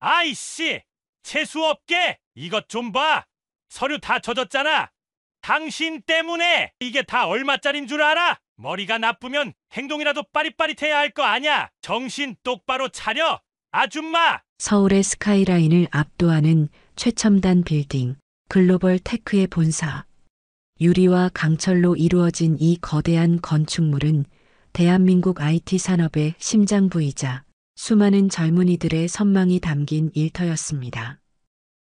아이씨! 재수없게! 이것 좀 봐! 서류 다 젖었잖아! 당신 때문에! 이게 다 얼마짜린 줄 알아? 머리가 나쁘면 행동이라도 빠릿빠릿해야 할 거 아냐? 정신 똑바로 차려! 아줌마! 서울의 스카이라인을 압도하는 최첨단 빌딩, 글로벌 테크의 본사. 유리와 강철로 이루어진 이 거대한 건축물은 대한민국 IT 산업의 심장부이자 수많은 젊은이들의 선망이 담긴 일터였습니다.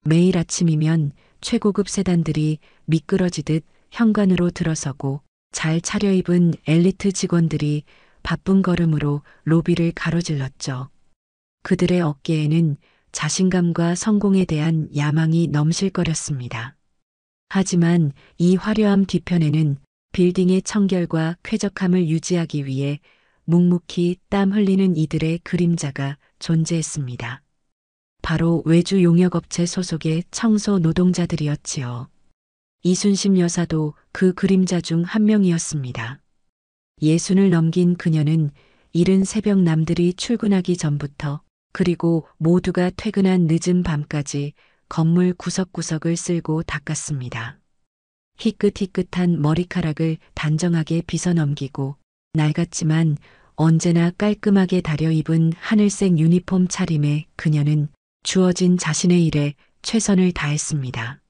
매일 아침이면 최고급 세단들이 미끄러지듯 현관으로 들어서고 잘 차려입은 엘리트 직원들이 바쁜 걸음으로 로비를 가로질렀죠. 그들의 어깨에는 자신감과 성공에 대한 야망이 넘실거렸습니다. 하지만 이 화려함 뒤편에는 빌딩의 청결과 쾌적함을 유지하기 위해 묵묵히 땀 흘리는 이들의 그림자가 존재했습니다. 바로 외주 용역업체 소속의 청소 노동자들이었지요. 이순심 여사도 그 그림자 중 한 명이었습니다. 예순을 넘긴 그녀는 이른 새벽 남들이 출근하기 전부터 그리고 모두가 퇴근한 늦은 밤까지 건물 구석구석을 쓸고 닦았습니다. 희끗희끗한 머리카락을 단정하게 빗어넘기고 낡았지만 언제나 깔끔하게 다려입은 하늘색 유니폼 차림에 그녀는 주어진 자신의 일에 최선을 다했습니다.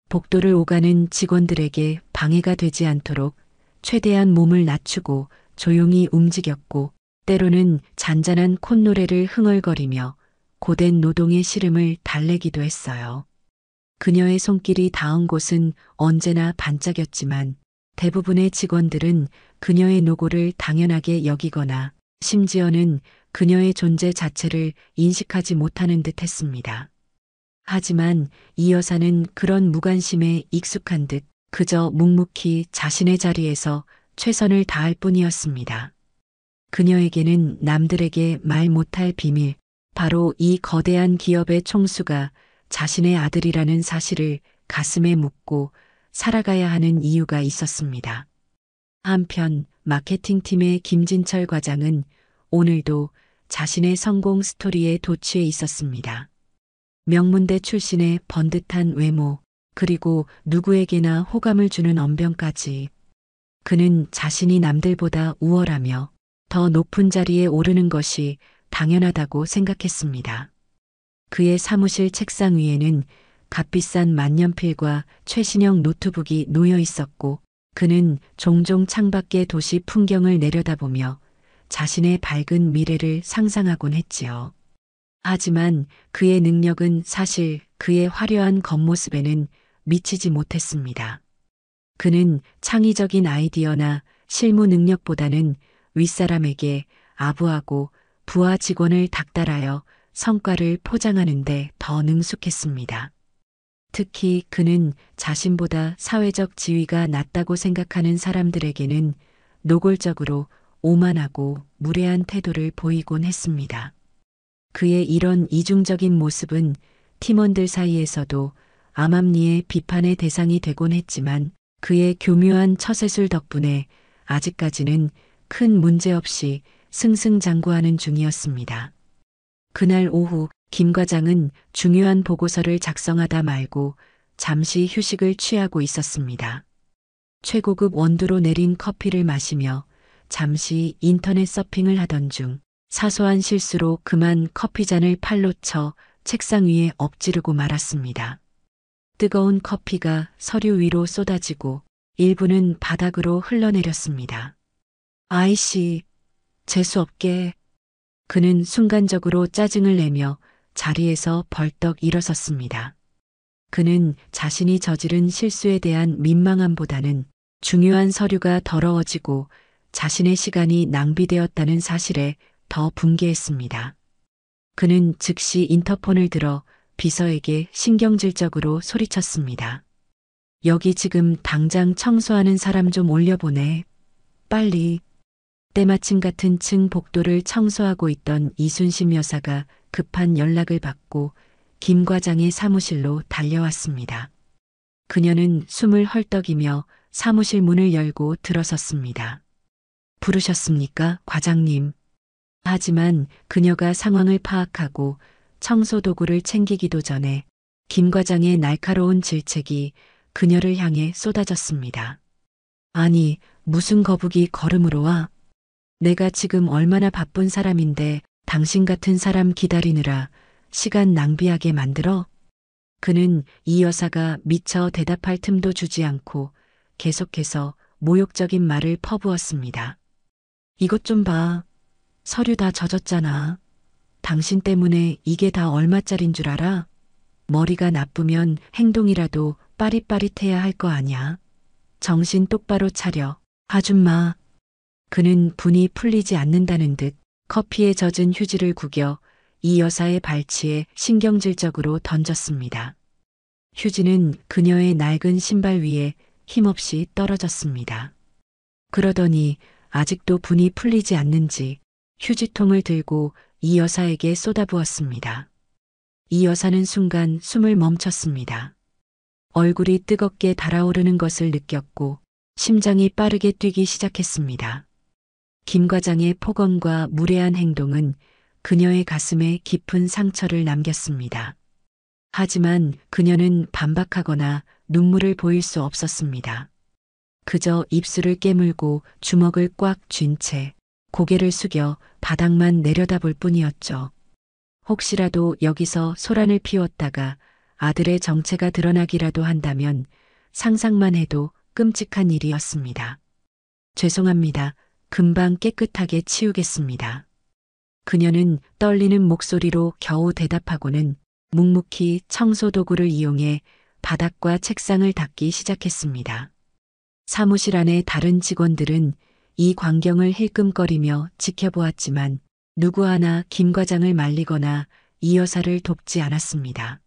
복도를 오가는 직원들에게 방해가 되지 않도록 최대한 몸을 낮추고 조용히 움직였고 때로는 잔잔한 콧노래를 흥얼거리며 고된 노동의 시름을 달래기도 했어요. 그녀의 손길이 닿은 곳은 언제나 반짝였지만 대부분의 직원들은 그녀의 노고를 당연하게 여기거나 심지어는 그녀의 존재 자체를 인식하지 못하는 듯 했습니다. 하지만 이 여사는 그런 무관심에 익숙한 듯 그저 묵묵히 자신의 자리에서 최선을 다할 뿐이었습니다. 그녀에게는 남들에게 말 못할 비밀, 바로 이 거대한 기업의 총수가 자신의 아들이라는 사실을 가슴에 묻고 살아가야 하는 이유가 있었습니다. 한편 마케팅팀의 김진철 과장은 오늘도 자신의 성공 스토리에 도취해 있었습니다. 명문대 출신의 번듯한 외모, 그리고 누구에게나 호감을 주는 언변까지. 그는 자신이 남들보다 우월하며 더 높은 자리에 오르는 것이 당연하다고 생각했습니다. 그의 사무실 책상 위에는 값비싼 만년필과 최신형 노트북이 놓여 있었고 그는 종종 창밖의 도시 풍경을 내려다보며 자신의 밝은 미래를 상상하곤 했지요. 하지만 그의 능력은 사실 그의 화려한 겉모습에는 미치지 못했습니다. 그는 창의적인 아이디어나 실무 능력보다는 윗사람에게 아부하고 부하 직원을 닥달하여 성과를 포장하는데 더 능숙했습니다. 특히 그는 자신보다 사회적 지위가 낮다고 생각하는 사람들에게는 노골적으로 오만하고 무례한 태도를 보이곤 했습니다. 그의 이런 이중적인 모습은 팀원들 사이에서도 암암리의 비판의 대상이 되곤 했지만 그의 교묘한 처세술 덕분에 아직까지는 큰 문제 없이 승승장구하는 중이었습니다. 그날 오후 김 과장은 중요한 보고서를 작성하다 말고 잠시 휴식을 취하고 있었습니다. 최고급 원두로 내린 커피를 마시며 잠시 인터넷 서핑을 하던 중 사소한 실수로 그만 커피잔을 팔로 쳐 책상 위에 엎지르고 말았습니다. 뜨거운 커피가 서류 위로 쏟아지고 일부는 바닥으로 흘러내렸습니다. 아이씨, 재수없게. 그는 순간적으로 짜증을 내며 자리에서 벌떡 일어섰습니다. 그는 자신이 저지른 실수에 대한 민망함보다는 중요한 서류가 더러워지고 자신의 시간이 낭비되었다는 사실에 더 분개했습니다. 그는 즉시 인터폰을 들어 비서에게 신경질적으로 소리쳤습니다. 여기 지금 당장 청소하는 사람 좀 올려보내. 빨리. 때마침 같은 층 복도를 청소하고 있던 이순심 여사가 급한 연락을 받고 김 과장의 사무실로 달려왔습니다. 그녀는 숨을 헐떡이며 사무실 문을 열고 들어섰습니다. 부르셨습니까, 과장님? 하지만 그녀가 상황을 파악하고 청소 도구를 챙기기도 전에 김 과장의 날카로운 질책이 그녀를 향해 쏟아졌습니다. 아니, 무슨 거북이 걸음으로 와? 내가 지금 얼마나 바쁜 사람인데 당신 같은 사람 기다리느라 시간 낭비하게 만들어? 그는 이 여사가 미처 대답할 틈도 주지 않고 계속해서 모욕적인 말을 퍼부었습니다. 이것 좀 봐. 서류 다 젖었잖아. 당신 때문에 이게 다 얼마짜린 줄 알아? 머리가 나쁘면 행동이라도 빠릿빠릿해야 할 거 아냐. 정신 똑바로 차려. 아줌마. 그는 분이 풀리지 않는다는 듯 커피에 젖은 휴지를 구겨 이 여사의 발치에 신경질적으로 던졌습니다. 휴지는 그녀의 낡은 신발 위에 힘없이 떨어졌습니다. 그러더니 아직도 분이 풀리지 않는지 휴지통을 들고 이 여사에게 쏟아부었습니다. 이 여사는 순간 숨을 멈췄습니다. 얼굴이 뜨겁게 달아오르는 것을 느꼈고 심장이 빠르게 뛰기 시작했습니다. 김 과장의 폭언과 무례한 행동은 그녀의 가슴에 깊은 상처를 남겼습니다. 하지만 그녀는 반박하거나 눈물을 보일 수 없었습니다. 그저 입술을 깨물고 주먹을 꽉 쥔 채 고개를 숙여 바닥만 내려다볼 뿐이었죠. 혹시라도 여기서 소란을 피웠다가 아들의 정체가 드러나기라도 한다면 상상만 해도 끔찍한 일이었습니다. 죄송합니다. 금방 깨끗하게 치우겠습니다. 그녀는 떨리는 목소리로 겨우 대답하고는 묵묵히 청소도구를 이용해 바닥과 책상을 닦기 시작했습니다. 사무실 안의 다른 직원들은 이 광경을 힐끔거리며 지켜보았지만 누구 하나 김 과장을 말리거나 이 여사를 돕지 않았습니다.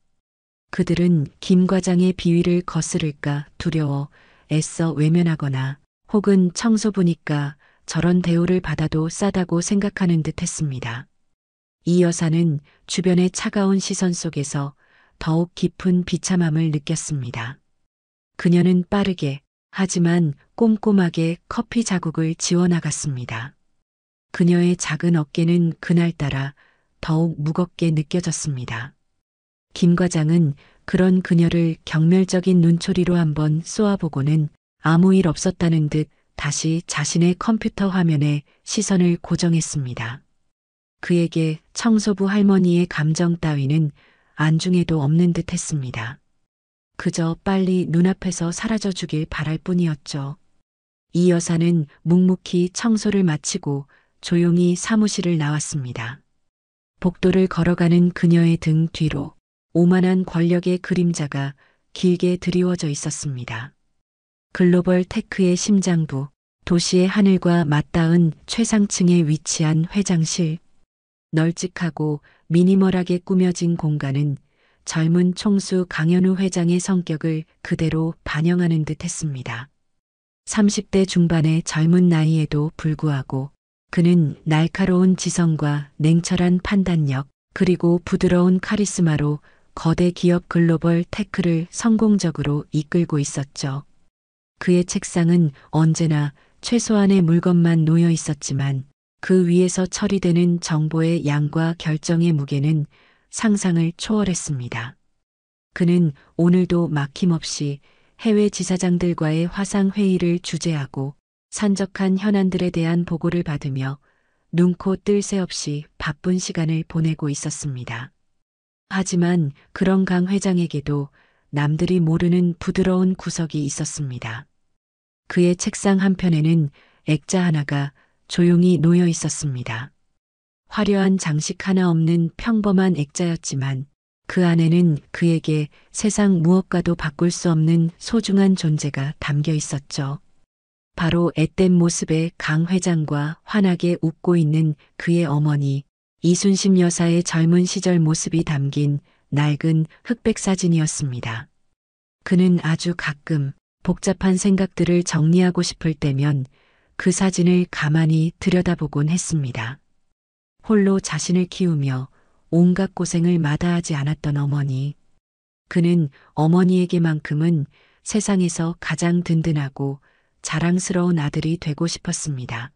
그들은 김 과장의 비위를 거스를까 두려워 애써 외면하거나 혹은 청소부니까 저런 대우를 받아도 싸다고 생각하는 듯 했습니다. 이 여사는 주변의 차가운 시선 속에서 더욱 깊은 비참함을 느꼈습니다. 그녀는 빠르게 하지만 꼼꼼하게 커피 자국을 지워나갔습니다. 그녀의 작은 어깨는 그날따라 더욱 무겁게 느껴졌습니다. 김 과장은 그런 그녀를 경멸적인 눈초리로 한번 쏘아보고는 아무 일 없었다는 듯 다시 자신의 컴퓨터 화면에 시선을 고정했습니다. 그에게 청소부 할머니의 감정 따위는 안중에도 없는 듯 했습니다. 그저 빨리 눈앞에서 사라져 주길 바랄 뿐이었죠. 이 여사는 묵묵히 청소를 마치고 조용히 사무실을 나왔습니다. 복도를 걸어가는 그녀의 등 뒤로 오만한 권력의 그림자가 길게 드리워져 있었습니다. 글로벌 테크의 심장부, 도시의 하늘과 맞닿은 최상층에 위치한 회장실. 널찍하고 미니멀하게 꾸며진 공간은 젊은 총수 강현우 회장의 성격을 그대로 반영하는 듯 했습니다. 30대 중반의 젊은 나이에도 불구하고 그는 날카로운 지성과 냉철한 판단력 그리고 부드러운 카리스마로 거대 기업 글로벌 테크를 성공적으로 이끌고 있었죠. 그의 책상은 언제나 최소한의 물건만 놓여 있었지만 그 위에서 처리되는 정보의 양과 결정의 무게는 상상을 초월했습니다. 그는 오늘도 막힘없이 해외 지사장들과의 화상회의를 주재하고 산적한 현안들에 대한 보고를 받으며 눈코 뜰 새 없이 바쁜 시간을 보내고 있었습니다. 하지만 그런 강 회장에게도 남들이 모르는 부드러운 구석이 있었습니다. 그의 책상 한편에는 액자 하나가 조용히 놓여 있었습니다. 화려한 장식 하나 없는 평범한 액자였지만 그 안에는 그에게 세상 무엇과도 바꿀 수 없는 소중한 존재가 담겨 있었죠. 바로 앳된 모습의 강 회장과 환하게 웃고 있는 그의 어머니 이순심 여사의 젊은 시절 모습이 담긴 낡은 흑백 사진이었습니다. 그는 아주 가끔 복잡한 생각들을 정리하고 싶을 때면 그 사진을 가만히 들여다보곤 했습니다. 홀로 자신을 키우며 온갖 고생을 마다하지 않았던 어머니. 그는 어머니에게만큼은 세상에서 가장 든든하고 자랑스러운 아들이 되고 싶었습니다.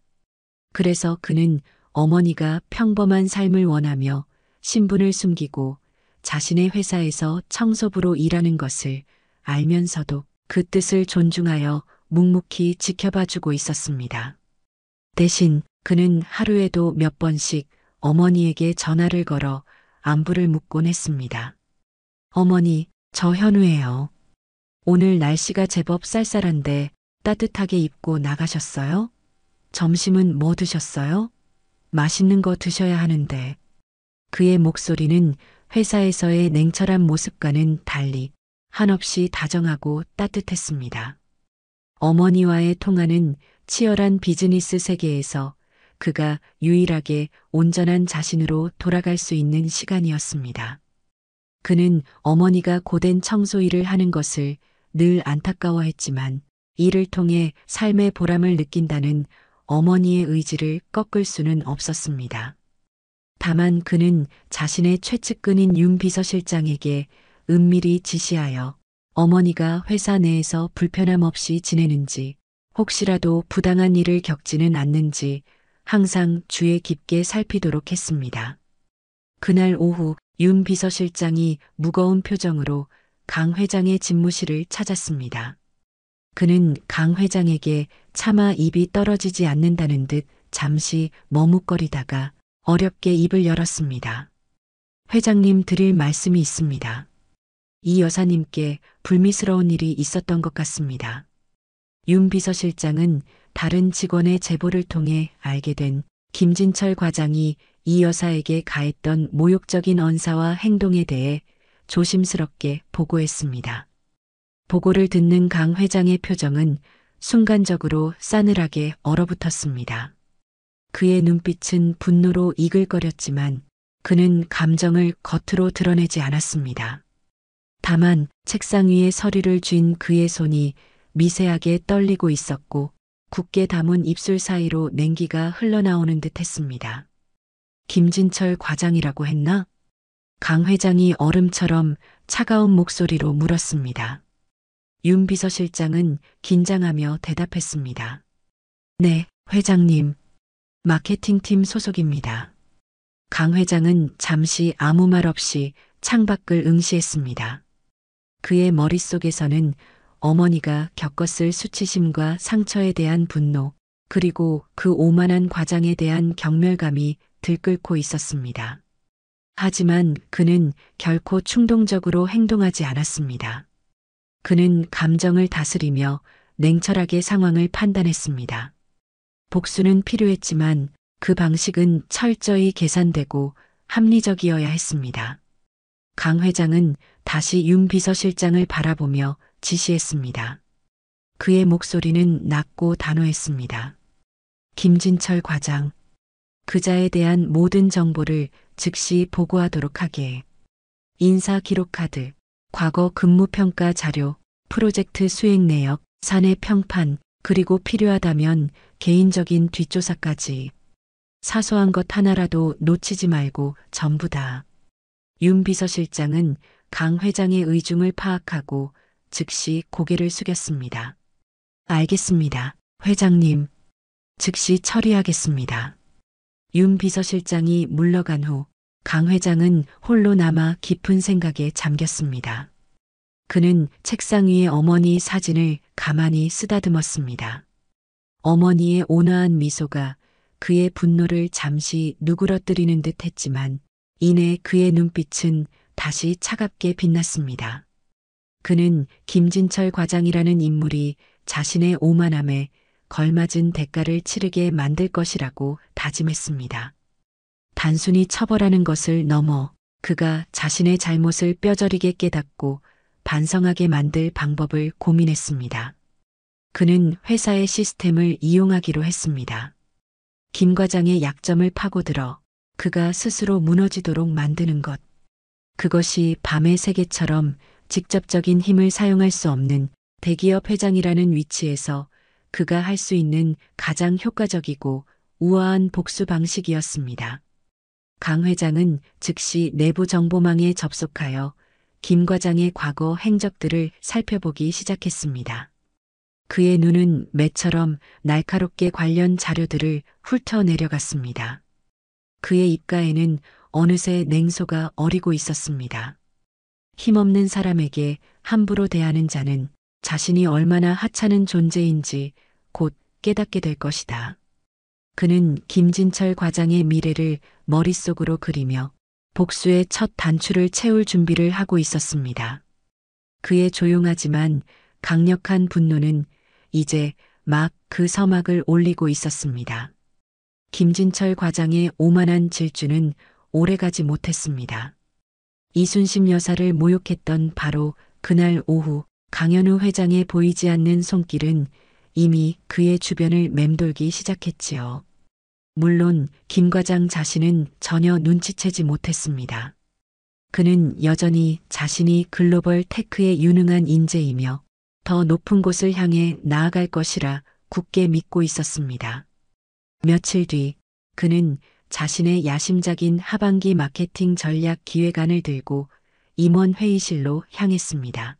그래서 그는 어머니가 평범한 삶을 원하며 신분을 숨기고 자신의 회사에서 청소부로 일하는 것을 알면서도 그 뜻을 존중하여 묵묵히 지켜봐주고 있었습니다. 대신 그는 하루에도 몇 번씩 어머니에게 전화를 걸어 안부를 묻곤 했습니다. 어머니, 저 현우예요. 오늘 날씨가 제법 쌀쌀한데 따뜻하게 입고 나가셨어요? 점심은 뭐 드셨어요? 맛있는 거 드셔야 하는데. 그의 목소리는 회사에서의 냉철한 모습과는 달리 한없이 다정하고 따뜻했습니다. 어머니와의 통화는 치열한 비즈니스 세계에서 그가 유일하게 온전한 자신으로 돌아갈 수 있는 시간이었습니다. 그는 어머니가 고된 청소 일을 하는 것을 늘 안타까워했지만 이를 통해 삶의 보람을 느낀다는 어머니의 의지를 꺾을 수는 없었습니다. 다만 그는 자신의 최측근인 윤 비서실장에게 은밀히 지시하여 어머니가 회사 내에서 불편함 없이 지내는지, 혹시라도 부당한 일을 겪지는 않는지 항상 주의 깊게 살피도록 했습니다. 그날 오후 윤 비서실장이 무거운 표정으로 강 회장의 집무실을 찾았습니다. 그는 강 회장에게 차마 입이 떨어지지 않는다는 듯 잠시 머뭇거리다가 어렵게 입을 열었습니다. 회장님 드릴 말씀이 있습니다. 이 여사님께 불미스러운 일이 있었던 것 같습니다. 윤 비서실장은 다른 직원의 제보를 통해 알게 된 김진철 과장이 이 여사에게 가했던 모욕적인 언사와 행동에 대해 조심스럽게 보고했습니다. 보고를 듣는 강 회장의 표정은 순간적으로 싸늘하게 얼어붙었습니다. 그의 눈빛은 분노로 이글거렸지만 그는 감정을 겉으로 드러내지 않았습니다. 다만 책상 위에 서류를 쥔 그의 손이 미세하게 떨리고 있었고 굳게 담은 입술 사이로 냉기가 흘러나오는 듯 했습니다. 김진철 과장이라고 했나? 강 회장이 얼음처럼 차가운 목소리로 물었습니다. 윤 비서실장은 긴장하며 대답했습니다. 네, 회장님. 마케팅팀 소속입니다. 강 회장은 잠시 아무 말 없이 창밖을 응시했습니다. 그의 머릿속에서는 어머니가 겪었을 수치심과 상처에 대한 분노, 그리고 그 오만한 과장에 대한 경멸감이 들끓고 있었습니다. 하지만 그는 결코 충동적으로 행동하지 않았습니다. 그는 감정을 다스리며 냉철하게 상황을 판단했습니다. 복수는 필요했지만 그 방식은 철저히 계산되고 합리적이어야 했습니다. 강 회장은 다시 윤 비서실장을 바라보며 지시했습니다. 그의 목소리는 낮고 단호했습니다. 김진철 과장, 그자에 대한 모든 정보를 즉시 보고하도록 하게. 인사 기록 카드, 과거 근무평가 자료, 프로젝트 수행 내역, 사내 평판, 그리고 필요하다면 개인적인 뒷조사까지. 사소한 것 하나라도 놓치지 말고 전부 다. 윤 비서실장은 강 회장의 의중을 파악하고 즉시 고개를 숙였습니다. 알겠습니다, 회장님. 즉시 처리하겠습니다. 윤 비서실장이 물러간 후 강 회장은 홀로 남아 깊은 생각에 잠겼습니다. 그는 책상 위의 어머니 사진을 가만히 쓰다듬었습니다. 어머니의 온화한 미소가 그의 분노를 잠시 누그러뜨리는 듯 했지만 이내 그의 눈빛은 다시 차갑게 빛났습니다. 그는 김진철 과장이라는 인물이 자신의 오만함에 걸맞은 대가를 치르게 만들 것이라고 다짐했습니다. 단순히 처벌하는 것을 넘어 그가 자신의 잘못을 뼈저리게 깨닫고 반성하게 만들 방법을 고민했습니다. 그는 회사의 시스템을 이용하기로 했습니다. 김 과장의 약점을 파고들어 그가 스스로 무너지도록 만드는 것. 그것이 밤의 세계처럼 직접적인 힘을 사용할 수 없는 대기업 회장이라는 위치에서 그가 할 수 있는 가장 효과적이고 우아한 복수 방식이었습니다. 강 회장은 즉시 내부 정보망에 접속하여 김 과장의 과거 행적들을 살펴보기 시작했습니다. 그의 눈은 매처럼 날카롭게 관련 자료들을 훑어내려갔습니다. 그의 입가에는 어느새 냉소가 어리고 있었습니다. 힘없는 사람에게 함부로 대하는 자는 자신이 얼마나 하찮은 존재인지 곧 깨닫게 될 것이다. 그는 김진철 과장의 미래를 머릿속으로 그리며 복수의 첫 단추를 채울 준비를 하고 있었습니다. 그의 조용하지만 강력한 분노는 이제 막 그 서막을 올리고 있었습니다. 김진철 과장의 오만한 질주는 오래가지 못했습니다. 이순심 여사를 모욕했던 바로 그날 오후 강현우 회장의 보이지 않는 손길은 이미 그의 주변을 맴돌기 시작했지요. 물론 김 과장 자신은 전혀 눈치채지 못했습니다. 그는 여전히 자신이 글로벌 테크의 유능한 인재이며 더 높은 곳을 향해 나아갈 것이라 굳게 믿고 있었습니다. 며칠 뒤 그는 자신의 야심작인 하반기 마케팅 전략 기획안을 들고 임원 회의실로 향했습니다.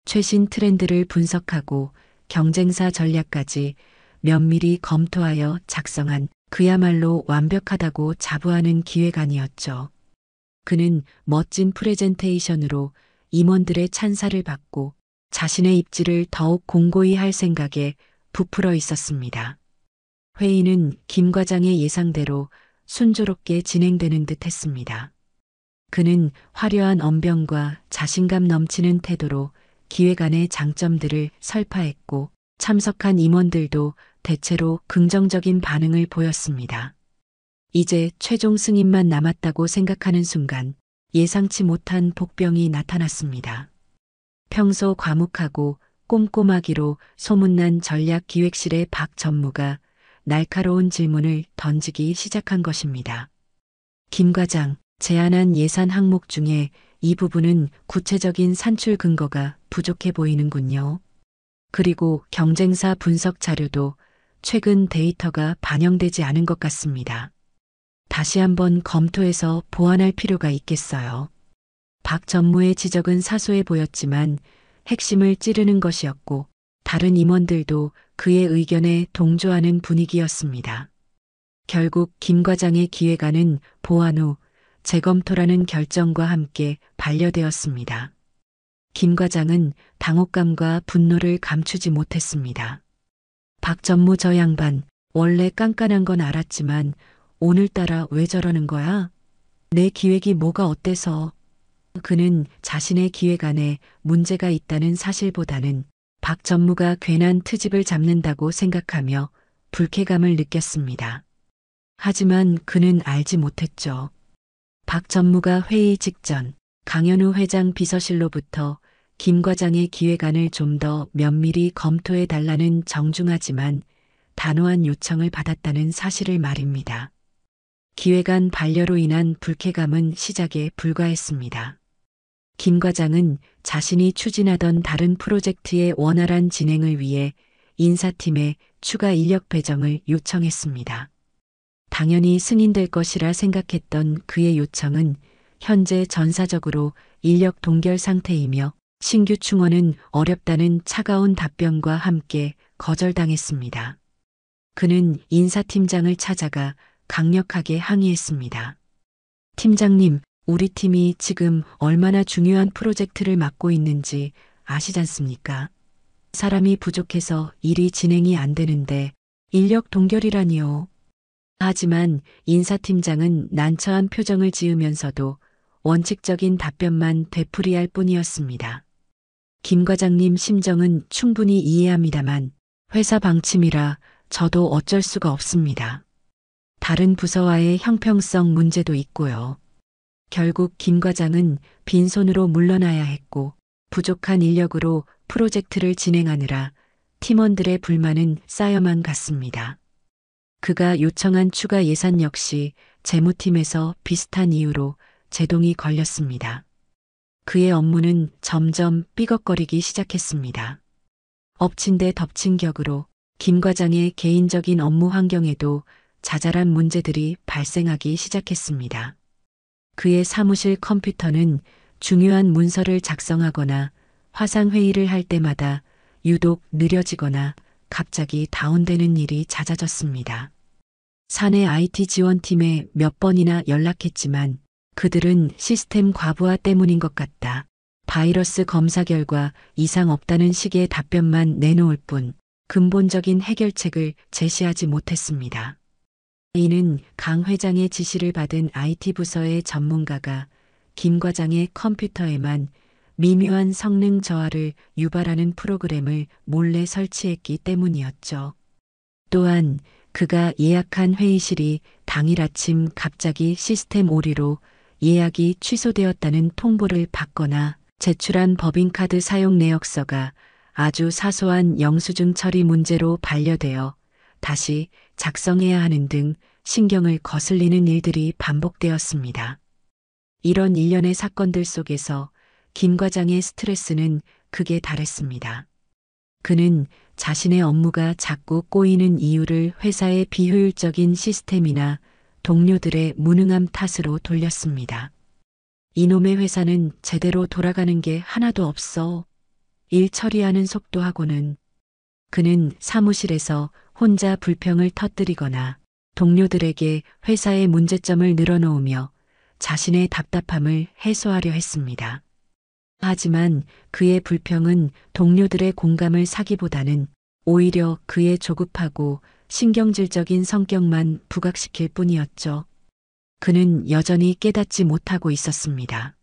최신 트렌드를 분석하고 경쟁사 전략까지 면밀히 검토하여 작성한 그야말로 완벽하다고 자부하는 기획안이었죠. 그는 멋진 프레젠테이션으로 임원들의 찬사를 받고 자신의 입지를 더욱 공고히 할 생각에 부풀어 있었습니다. 회의는 김 과장의 예상대로 순조롭게 진행되는 듯 했습니다. 그는 화려한 언변과 자신감 넘치는 태도로 기획안의 장점들을 설파했고 참석한 임원들도 대체로 긍정적인 반응을 보였습니다. 이제 최종 승인만 남았다고 생각하는 순간 예상치 못한 복병이 나타났습니다. 평소 과묵하고 꼼꼼하기로 소문난 전략기획실의 박 전무가 날카로운 질문을 던지기 시작한 것입니다. 김 과장, 제안한 예산 항목 중에 이 부분은 구체적인 산출 근거가 부족해 보이는군요. 그리고 경쟁사 분석 자료도 최근 데이터가 반영되지 않은 것 같습니다. 다시 한번 검토해서 보완할 필요가 있겠어요. 박 전무의 지적은 사소해 보였지만 핵심을 찌르는 것이었고 다른 임원들도 그의 의견에 동조하는 분위기였습니다. 결국 김 과장의 기획안은 보완 후 재검토라는 결정과 함께 반려되었습니다. 김 과장은 당혹감과 분노를 감추지 못했습니다. 박 전무 저 양반 원래 깐깐한 건 알았지만 오늘따라 왜 저러는 거야? 내 기획이 뭐가 어때서? 그는 자신의 기획안에 문제가 있다는 사실보다는 박 전무가 괜한 트집을 잡는다고 생각하며 불쾌감을 느꼈습니다. 하지만 그는 알지 못했죠. 박 전무가 회의 직전 강현우 회장 비서실로부터 김 과장의 기획안을 좀 더 면밀히 검토해 달라는 정중하지만 단호한 요청을 받았다는 사실을 말입니다. 기획안 반려로 인한 불쾌감은 시작에 불과했습니다. 김 과장은 자신이 추진하던 다른 프로젝트의 원활한 진행을 위해 인사팀에 추가 인력 배정을 요청했습니다. 당연히 승인될 것이라 생각했던 그의 요청은 현재 전사적으로 인력 동결 상태이며 신규 충원은 어렵다는 차가운 답변과 함께 거절당했습니다. 그는 인사팀장을 찾아가 강력하게 항의했습니다. 팀장님, 우리 팀이 지금 얼마나 중요한 프로젝트를 맡고 있는지 아시잖습니까? 사람이 부족해서 일이 진행이 안 되는데 인력 동결이라니요. 하지만 인사팀장은 난처한 표정을 지으면서도 원칙적인 답변만 되풀이할 뿐이었습니다. 김 과장님 심정은 충분히 이해합니다만 회사 방침이라 저도 어쩔 수가 없습니다. 다른 부서와의 형평성 문제도 있고요. 결국 김 과장은 빈손으로 물러나야 했고 부족한 인력으로 프로젝트를 진행하느라 팀원들의 불만은 쌓여만 갔습니다. 그가 요청한 추가 예산 역시 재무팀에서 비슷한 이유로 제동이 걸렸습니다. 그의 업무는 점점 삐걱거리기 시작했습니다. 엎친 데 덮친 격으로 김 과장의 개인적인 업무 환경에도 자잘한 문제들이 발생하기 시작했습니다. 그의 사무실 컴퓨터는 중요한 문서를 작성하거나 화상회의를 할 때마다 유독 느려지거나 갑자기 다운되는 일이 잦아졌습니다. 사내 IT 지원팀에 몇 번이나 연락했지만 그들은 시스템 과부하 때문인 것 같다. 바이러스 검사 결과 이상 없다는 식의 답변만 내놓을 뿐 근본적인 해결책을 제시하지 못했습니다. 이는 강 회장의 지시를 받은 IT 부서의 전문가가 김 과장의 컴퓨터에만 미묘한 성능 저하를 유발하는 프로그램을 몰래 설치했기 때문이었죠. 또한 그가 예약한 회의실이 당일 아침 갑자기 시스템 오류로 예약이 취소되었다는 통보를 받거나 제출한 법인카드 사용 내역서가 아주 사소한 영수증 처리 문제로 반려되어 다시 작성해야 하는 등 신경을 거슬리는 일들이 반복되었습니다. 이런 일련의 사건들 속에서 김 과장의 스트레스는 극에 달했습니다. 그는 자신의 업무가 자꾸 꼬이는 이유를 회사의 비효율적인 시스템이나 동료들의 무능함 탓으로 돌렸습니다. 이놈의 회사는 제대로 돌아가는 게 하나도 없어. 일 처리하는 속도하고는. 그는 사무실에서 혼자 불평을 터뜨리거나 동료들에게 회사의 문제점을 늘어놓으며 자신의 답답함을 해소하려 했습니다. 하지만 그의 불평은 동료들의 공감을 사기보다는 오히려 그의 조급하고 신경질적인 성격만 부각시킬 뿐이었죠. 그는 여전히 깨닫지 못하고 있었습니다.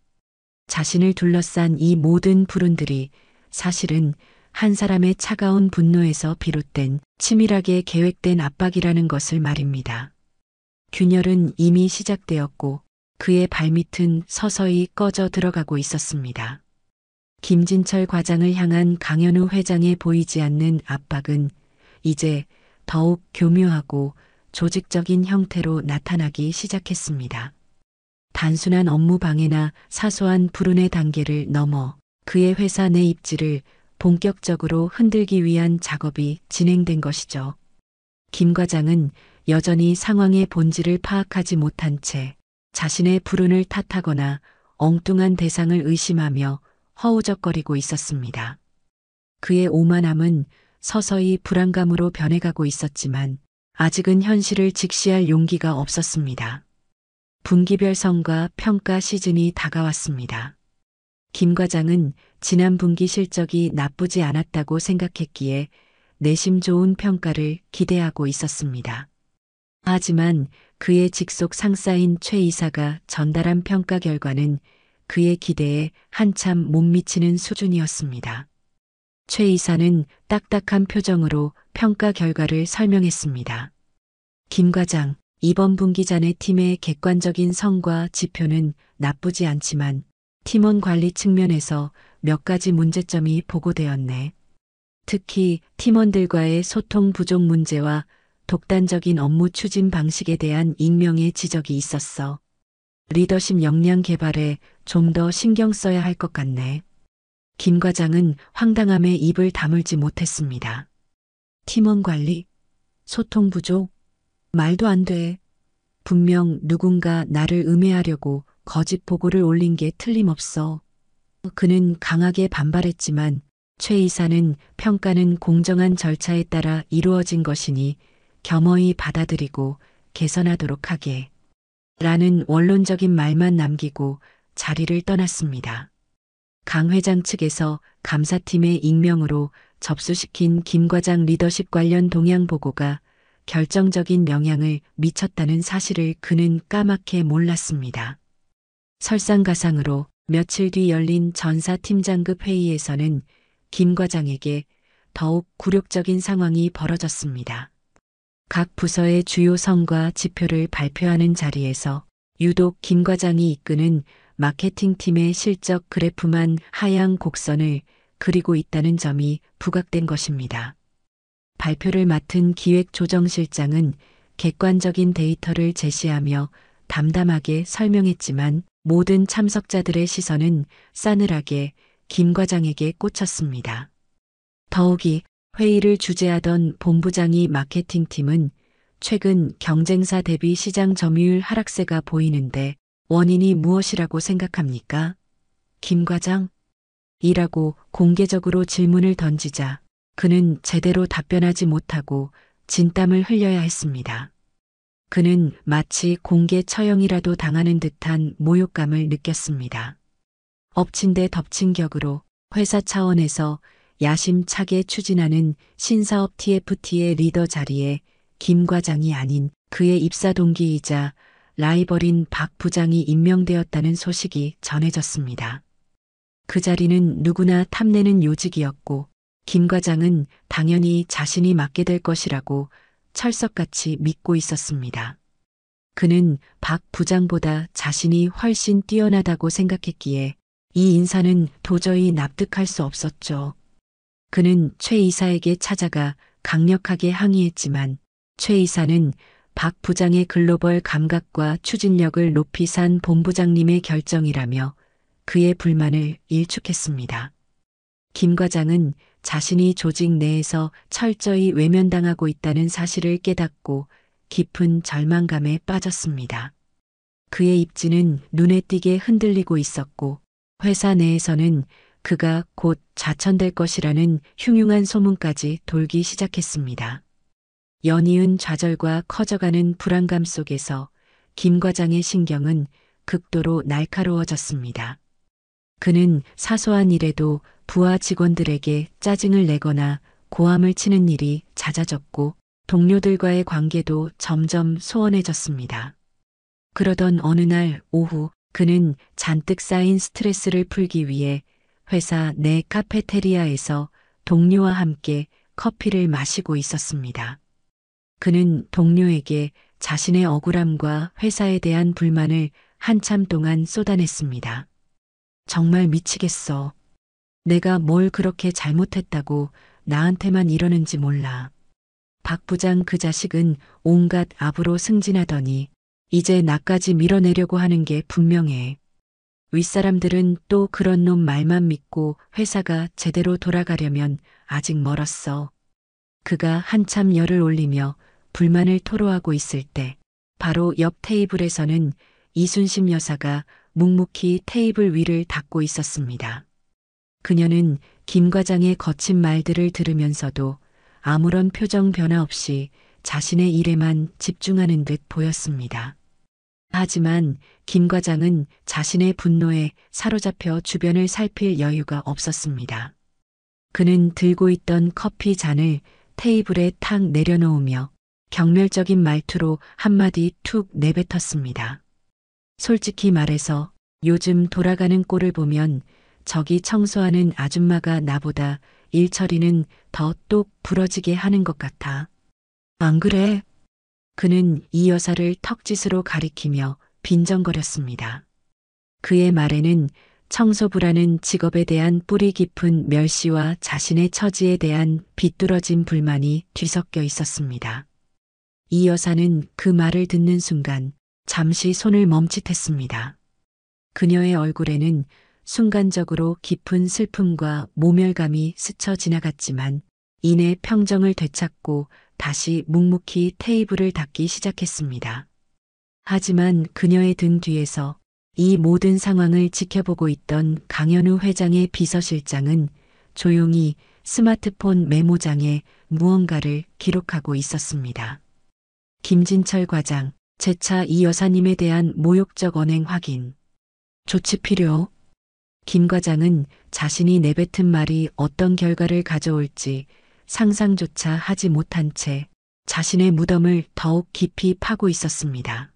자신을 둘러싼 이 모든 불운들이 사실은 한 사람의 차가운 분노에서 비롯된 치밀하게 계획된 압박이라는 것을 말입니다. 균열은 이미 시작되었고 그의 발밑은 서서히 꺼져 들어가고 있었습니다. 김진철 과장을 향한 강현우 회장에 보이지 않는 압박은 이제 더욱 교묘하고 조직적인 형태로 나타나기 시작했습니다. 단순한 업무 방해나 사소한 불운의 단계를 넘어 그의 회사 내 입지를 본격적으로 흔들기 위한 작업이 진행된 것이죠. 김 과장은 여전히 상황의 본질을 파악하지 못한 채 자신의 불운을 탓하거나 엉뚱한 대상을 의심하며 허우적거리고 있었습니다. 그의 오만함은 서서히 불안감으로 변해가고 있었지만 아직은 현실을 직시할 용기가 없었습니다. 분기별 성과 평가 시즌이 다가왔습니다. 김 과장은 지난 분기 실적이 나쁘지 않았다고 생각했기에 내심 좋은 평가를 기대하고 있었습니다. 하지만 그의 직속 상사인 최 이사가 전달한 평가 결과는 그의 기대에 한참 못 미치는 수준이었습니다. 최 이사는 딱딱한 표정으로 평가 결과를 설명했습니다. 김 과장, 이번 분기 자네 팀의 객관적인 성과 지표는 나쁘지 않지만 팀원 관리 측면에서 몇 가지 문제점이 보고되었네. 특히 팀원들과의 소통 부족 문제와 독단적인 업무 추진 방식에 대한 익명의 지적이 있었어. 리더십 역량 개발에 좀 더 신경 써야 할 것 같네. 김 과장은 황당함에 입을 다물지 못했습니다. 팀원 관리, 소통 부족, 말도 안 돼. 분명 누군가 나를 음해하려고 거짓 보고를 올린 게 틀림없어. 그는 강하게 반발했지만 최 이사는 평가는 공정한 절차에 따라 이루어진 것이니 겸허히 받아들이고 개선하도록 하게. 라는 원론적인 말만 남기고 자리를 떠났습니다. 강 회장 측에서 감사팀의 익명으로 접수시킨 김 과장 리더십 관련 동향 보고가 결정적인 영향을 미쳤다는 사실을 그는 까맣게 몰랐습니다. 설상가상으로 며칠 뒤 열린 전사팀장급 회의에서는 김 과장에게 더욱 굴욕적인 상황이 벌어졌습니다. 각 부서의 주요 성과 지표를 발표하는 자리에서 유독 김 과장이 이끄는 마케팅팀의 실적 그래프만 하향 곡선을 그리고 있다는 점이 부각된 것입니다. 발표를 맡은 기획조정실장은 객관적인 데이터를 제시하며 담담하게 설명했지만 모든 참석자들의 시선은 싸늘하게 김 과장에게 꽂혔습니다. 더욱이 회의를 주재하던 본부장이 마케팅팀은 최근 경쟁사 대비 시장 점유율 하락세가 보이는데 원인이 무엇이라고 생각합니까? 김 과장? 이라고 공개적으로 질문을 던지자 그는 제대로 답변하지 못하고 진땀을 흘려야 했습니다. 그는 마치 공개 처형이라도 당하는 듯한 모욕감을 느꼈습니다. 엎친 데 덮친 격으로 회사 차원에서 야심차게 추진하는 신사업 TFT의 리더 자리에 김 과장이 아닌 그의 입사 동기이자 라이벌인 박 부장이 임명되었다는 소식이 전해졌습니다. 그 자리는 누구나 탐내는 요직이었고 김 과장은 당연히 자신이 맡게 될 것이라고 철석같이 믿고 있었습니다. 그는 박 부장보다 자신이 훨씬 뛰어나다고 생각했기에 이 인사는 도저히 납득할 수 없었죠. 그는 최 이사에게 찾아가 강력하게 항의했지만 최 이사는 박 부장의 글로벌 감각과 추진력을 높이 산 본부장님의 결정이라며 그의 불만을 일축했습니다. 김 과장은 자신이 조직 내에서 철저히 외면당하고 있다는 사실을 깨닫고 깊은 절망감에 빠졌습니다. 그의 입지는 눈에 띄게 흔들리고 있었고 회사 내에서는 그가 곧 좌천될 것이라는 흉흉한 소문까지 돌기 시작했습니다. 연이은 좌절과 커져가는 불안감 속에서 김 과장의 신경은 극도로 날카로워졌습니다. 그는 사소한 일에도 부하 직원들에게 짜증을 내거나 고함을 치는 일이 잦아졌고 동료들과의 관계도 점점 소원해졌습니다. 그러던 어느 날 오후 그는 잔뜩 쌓인 스트레스를 풀기 위해 회사 내 카페테리아에서 동료와 함께 커피를 마시고 있었습니다. 그는 동료에게 자신의 억울함과 회사에 대한 불만을 한참 동안 쏟아냈습니다. 정말 미치겠어. 내가 뭘 그렇게 잘못했다고 나한테만 이러는지 몰라. 박 부장 그 자식은 온갖 압으로 승진하더니 이제 나까지 밀어내려고 하는 게 분명해. 윗사람들은 또 그런 놈 말만 믿고 회사가 제대로 돌아가려면 아직 멀었어. 그가 한참 열을 올리며 불만을 토로하고 있을 때 바로 옆 테이블에서는 이순심 여사가 묵묵히 테이블 위를 닦고 있었습니다. 그녀는 김 과장의 거친 말들을 들으면서도 아무런 표정 변화 없이 자신의 일에만 집중하는 듯 보였습니다. 하지만 김 과장은 자신의 분노에 사로잡혀 주변을 살필 여유가 없었습니다. 그는 들고 있던 커피 잔을 테이블에 탁 내려놓으며 경멸적인 말투로 한마디 툭 내뱉었습니다. 솔직히 말해서 요즘 돌아가는 꼴을 보면 저기 청소하는 아줌마가 나보다 일처리는 더 똑 부러지게 하는 것 같아. 안 그래? 그는 이 여사를 턱짓으로 가리키며 빈정거렸습니다. 그의 말에는 청소부라는 직업에 대한 뿌리 깊은 멸시와 자신의 처지에 대한 비뚤어진 불만이 뒤섞여 있었습니다. 이 여사는 그 말을 듣는 순간 잠시 손을 멈칫했습니다. 그녀의 얼굴에는 순간적으로 깊은 슬픔과 모멸감이 스쳐 지나갔지만 이내 평정을 되찾고 다시 묵묵히 테이블을 닦기 시작했습니다. 하지만 그녀의 등 뒤에서 이 모든 상황을 지켜보고 있던 강현우 회장의 비서실장은 조용히 스마트폰 메모장에 무언가를 기록하고 있었습니다. 김진철 과장, 재차 이 여사님에 대한 모욕적 언행 확인. 조치 필요. 김 과장은 자신이 내뱉은 말이 어떤 결과를 가져올지 상상조차 하지 못한 채 자신의 무덤을 더욱 깊이 파고 있었습니다.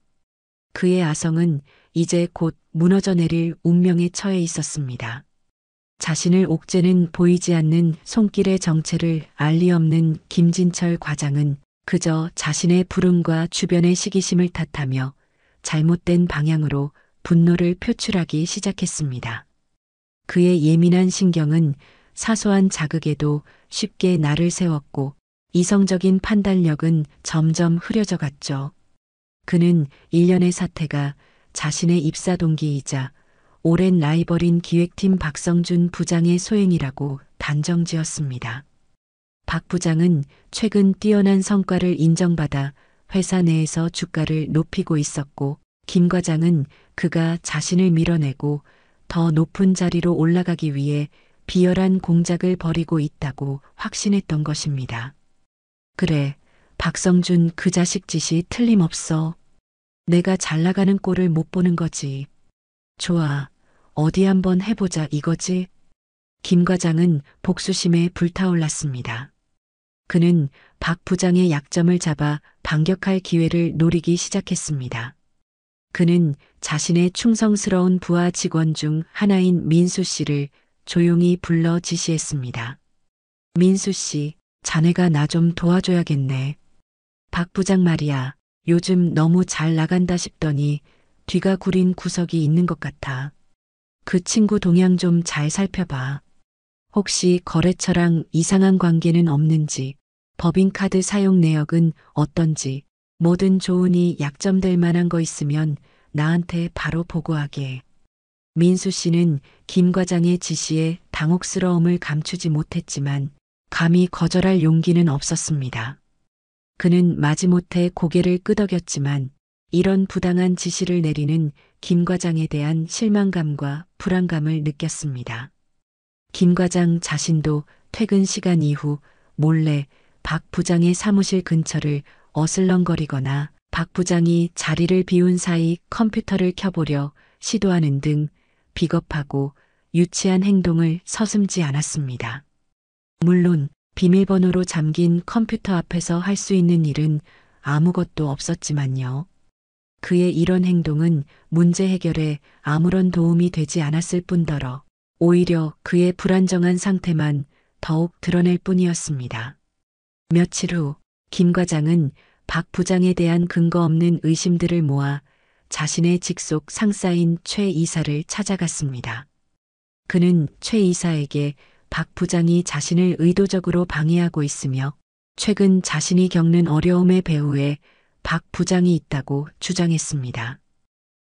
그의 아성은 이제 곧 무너져 내릴 운명에 처해 있었습니다. 자신을 옥죄는 보이지 않는 손길의 정체를 알리 없는 김진철 과장은 그저 자신의 불운과 주변의 시기심을 탓하며 잘못된 방향으로 분노를 표출하기 시작했습니다. 그의 예민한 신경은 사소한 자극에도 쉽게 날을 세웠고 이성적인 판단력은 점점 흐려져 갔죠. 그는 일련의 사태가 자신의 입사 동기이자 오랜 라이벌인 기획팀 박성준 부장의 소행이라고 단정지었습니다. 박 부장은 최근 뛰어난 성과를 인정받아 회사 내에서 주가를 높이고 있었고 김 과장은 그가 자신을 밀어내고 더 높은 자리로 올라가기 위해 비열한 공작을 벌이고 있다고 확신했던 것입니다. 그래, 박성준 그 자식 짓이 틀림없어. 내가 잘 나가는 꼴을 못 보는 거지. 좋아. 어디 한번 해보자 이거지? 김 과장은 복수심에 불타올랐습니다. 그는 박 부장의 약점을 잡아 반격할 기회를 노리기 시작했습니다. 그는 자신의 충성스러운 부하 직원 중 하나인 민수 씨를 조용히 불러 지시했습니다. 민수 씨, 자네가 나 좀 도와줘야겠네. 박 부장 말이야. 요즘 너무 잘 나간다 싶더니 뒤가 구린 구석이 있는 것 같아. 그 친구 동향 좀 잘 살펴봐. 혹시 거래처랑 이상한 관계는 없는지, 법인카드 사용 내역은 어떤지, 뭐든 좋으니 약점될 만한 거 있으면 나한테 바로 보고하게. 민수 씨는 김 과장의 지시에 당혹스러움을 감추지 못했지만 감히 거절할 용기는 없었습니다. 그는 마지못해 고개를 끄덕였지만 이런 부당한 지시를 내리는 김 과장에 대한 실망감과 불안감을 느꼈습니다. 김 과장 자신도 퇴근 시간 이후 몰래 박 부장의 사무실 근처를 어슬렁거리거나 박 부장이 자리를 비운 사이 컴퓨터를 켜보려 시도하는 등 비겁하고 유치한 행동을 서슴지 않았습니다. 물론 비밀번호로 잠긴 컴퓨터 앞에서 할 수 있는 일은 아무것도 없었지만요. 그의 이런 행동은 문제 해결에 아무런 도움이 되지 않았을 뿐더러 오히려 그의 불안정한 상태만 더욱 드러낼 뿐이었습니다. 며칠 후 김 과장은 박 부장에 대한 근거 없는 의심들을 모아 자신의 직속 상사인 최 이사를 찾아갔습니다. 그는 최 이사에게 박 부장이 자신을 의도적으로 방해하고 있으며 최근 자신이 겪는 어려움의 배후에 박 부장이 있다고 주장했습니다.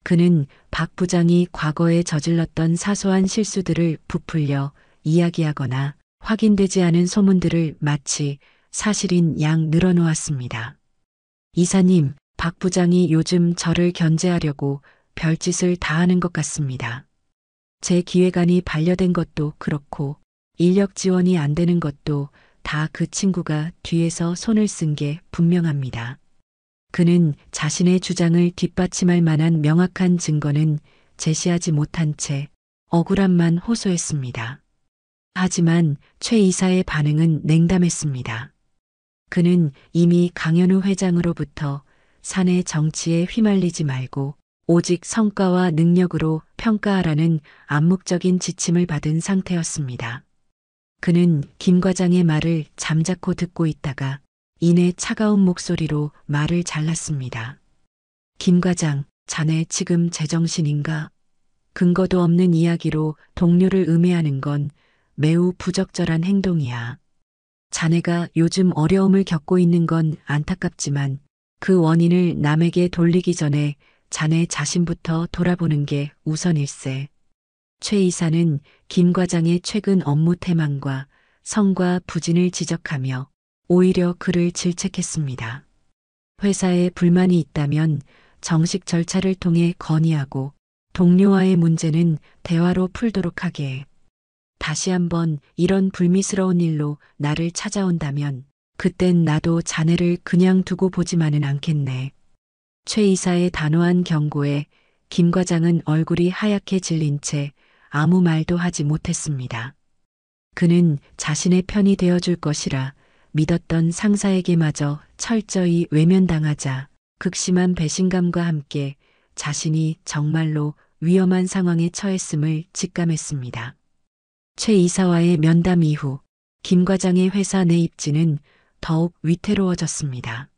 그는 박 부장이 과거에 저질렀던 사소한 실수들을 부풀려 이야기하거나 확인되지 않은 소문들을 마치 사실인 양 늘어놓았습니다. 이사님, 박 부장이 요즘 저를 견제하려고 별짓을 다 하는 것 같습니다. 제 기획안이 반려된 것도 그렇고 인력 지원이 안 되는 것도 다 그 친구가 뒤에서 손을 쓴 게 분명합니다. 그는 자신의 주장을 뒷받침할 만한 명확한 증거는 제시하지 못한 채 억울함만 호소했습니다. 하지만 최 이사의 반응은 냉담했습니다. 그는 이미 강현우 회장으로부터 사내 정치에 휘말리지 말고 오직 성과와 능력으로 평가하라는 암묵적인 지침을 받은 상태였습니다. 그는 김 과장의 말을 잠자코 듣고 있다가 이내 차가운 목소리로 말을 잘랐습니다. 김 과장, 자네 지금 제정신인가? 근거도 없는 이야기로 동료를 음해하는 건 매우 부적절한 행동이야. 자네가 요즘 어려움을 겪고 있는 건 안타깝지만 그 원인을 남에게 돌리기 전에 자네 자신부터 돌아보는 게 우선일세. 최 이사는 김 과장의 최근 업무 태만과 성과 부진을 지적하며 오히려 그를 질책했습니다. 회사에 불만이 있다면 정식 절차를 통해 건의하고 동료와의 문제는 대화로 풀도록 하게. 다시 한번 이런 불미스러운 일로 나를 찾아온다면 그땐 나도 자네를 그냥 두고 보지만은 않겠네. 최 이사의 단호한 경고에 김 과장은 얼굴이 하얗게 질린 채 아무 말도 하지 못했습니다. 그는 자신의 편이 되어줄 것이라 믿었던 상사에게마저 철저히 외면당하자 극심한 배신감과 함께 자신이 정말로 위험한 상황에 처했음을 직감했습니다. 최 이사와의 면담 이후 김 과장의 회사 내 입지는 더욱 위태로워졌습니다.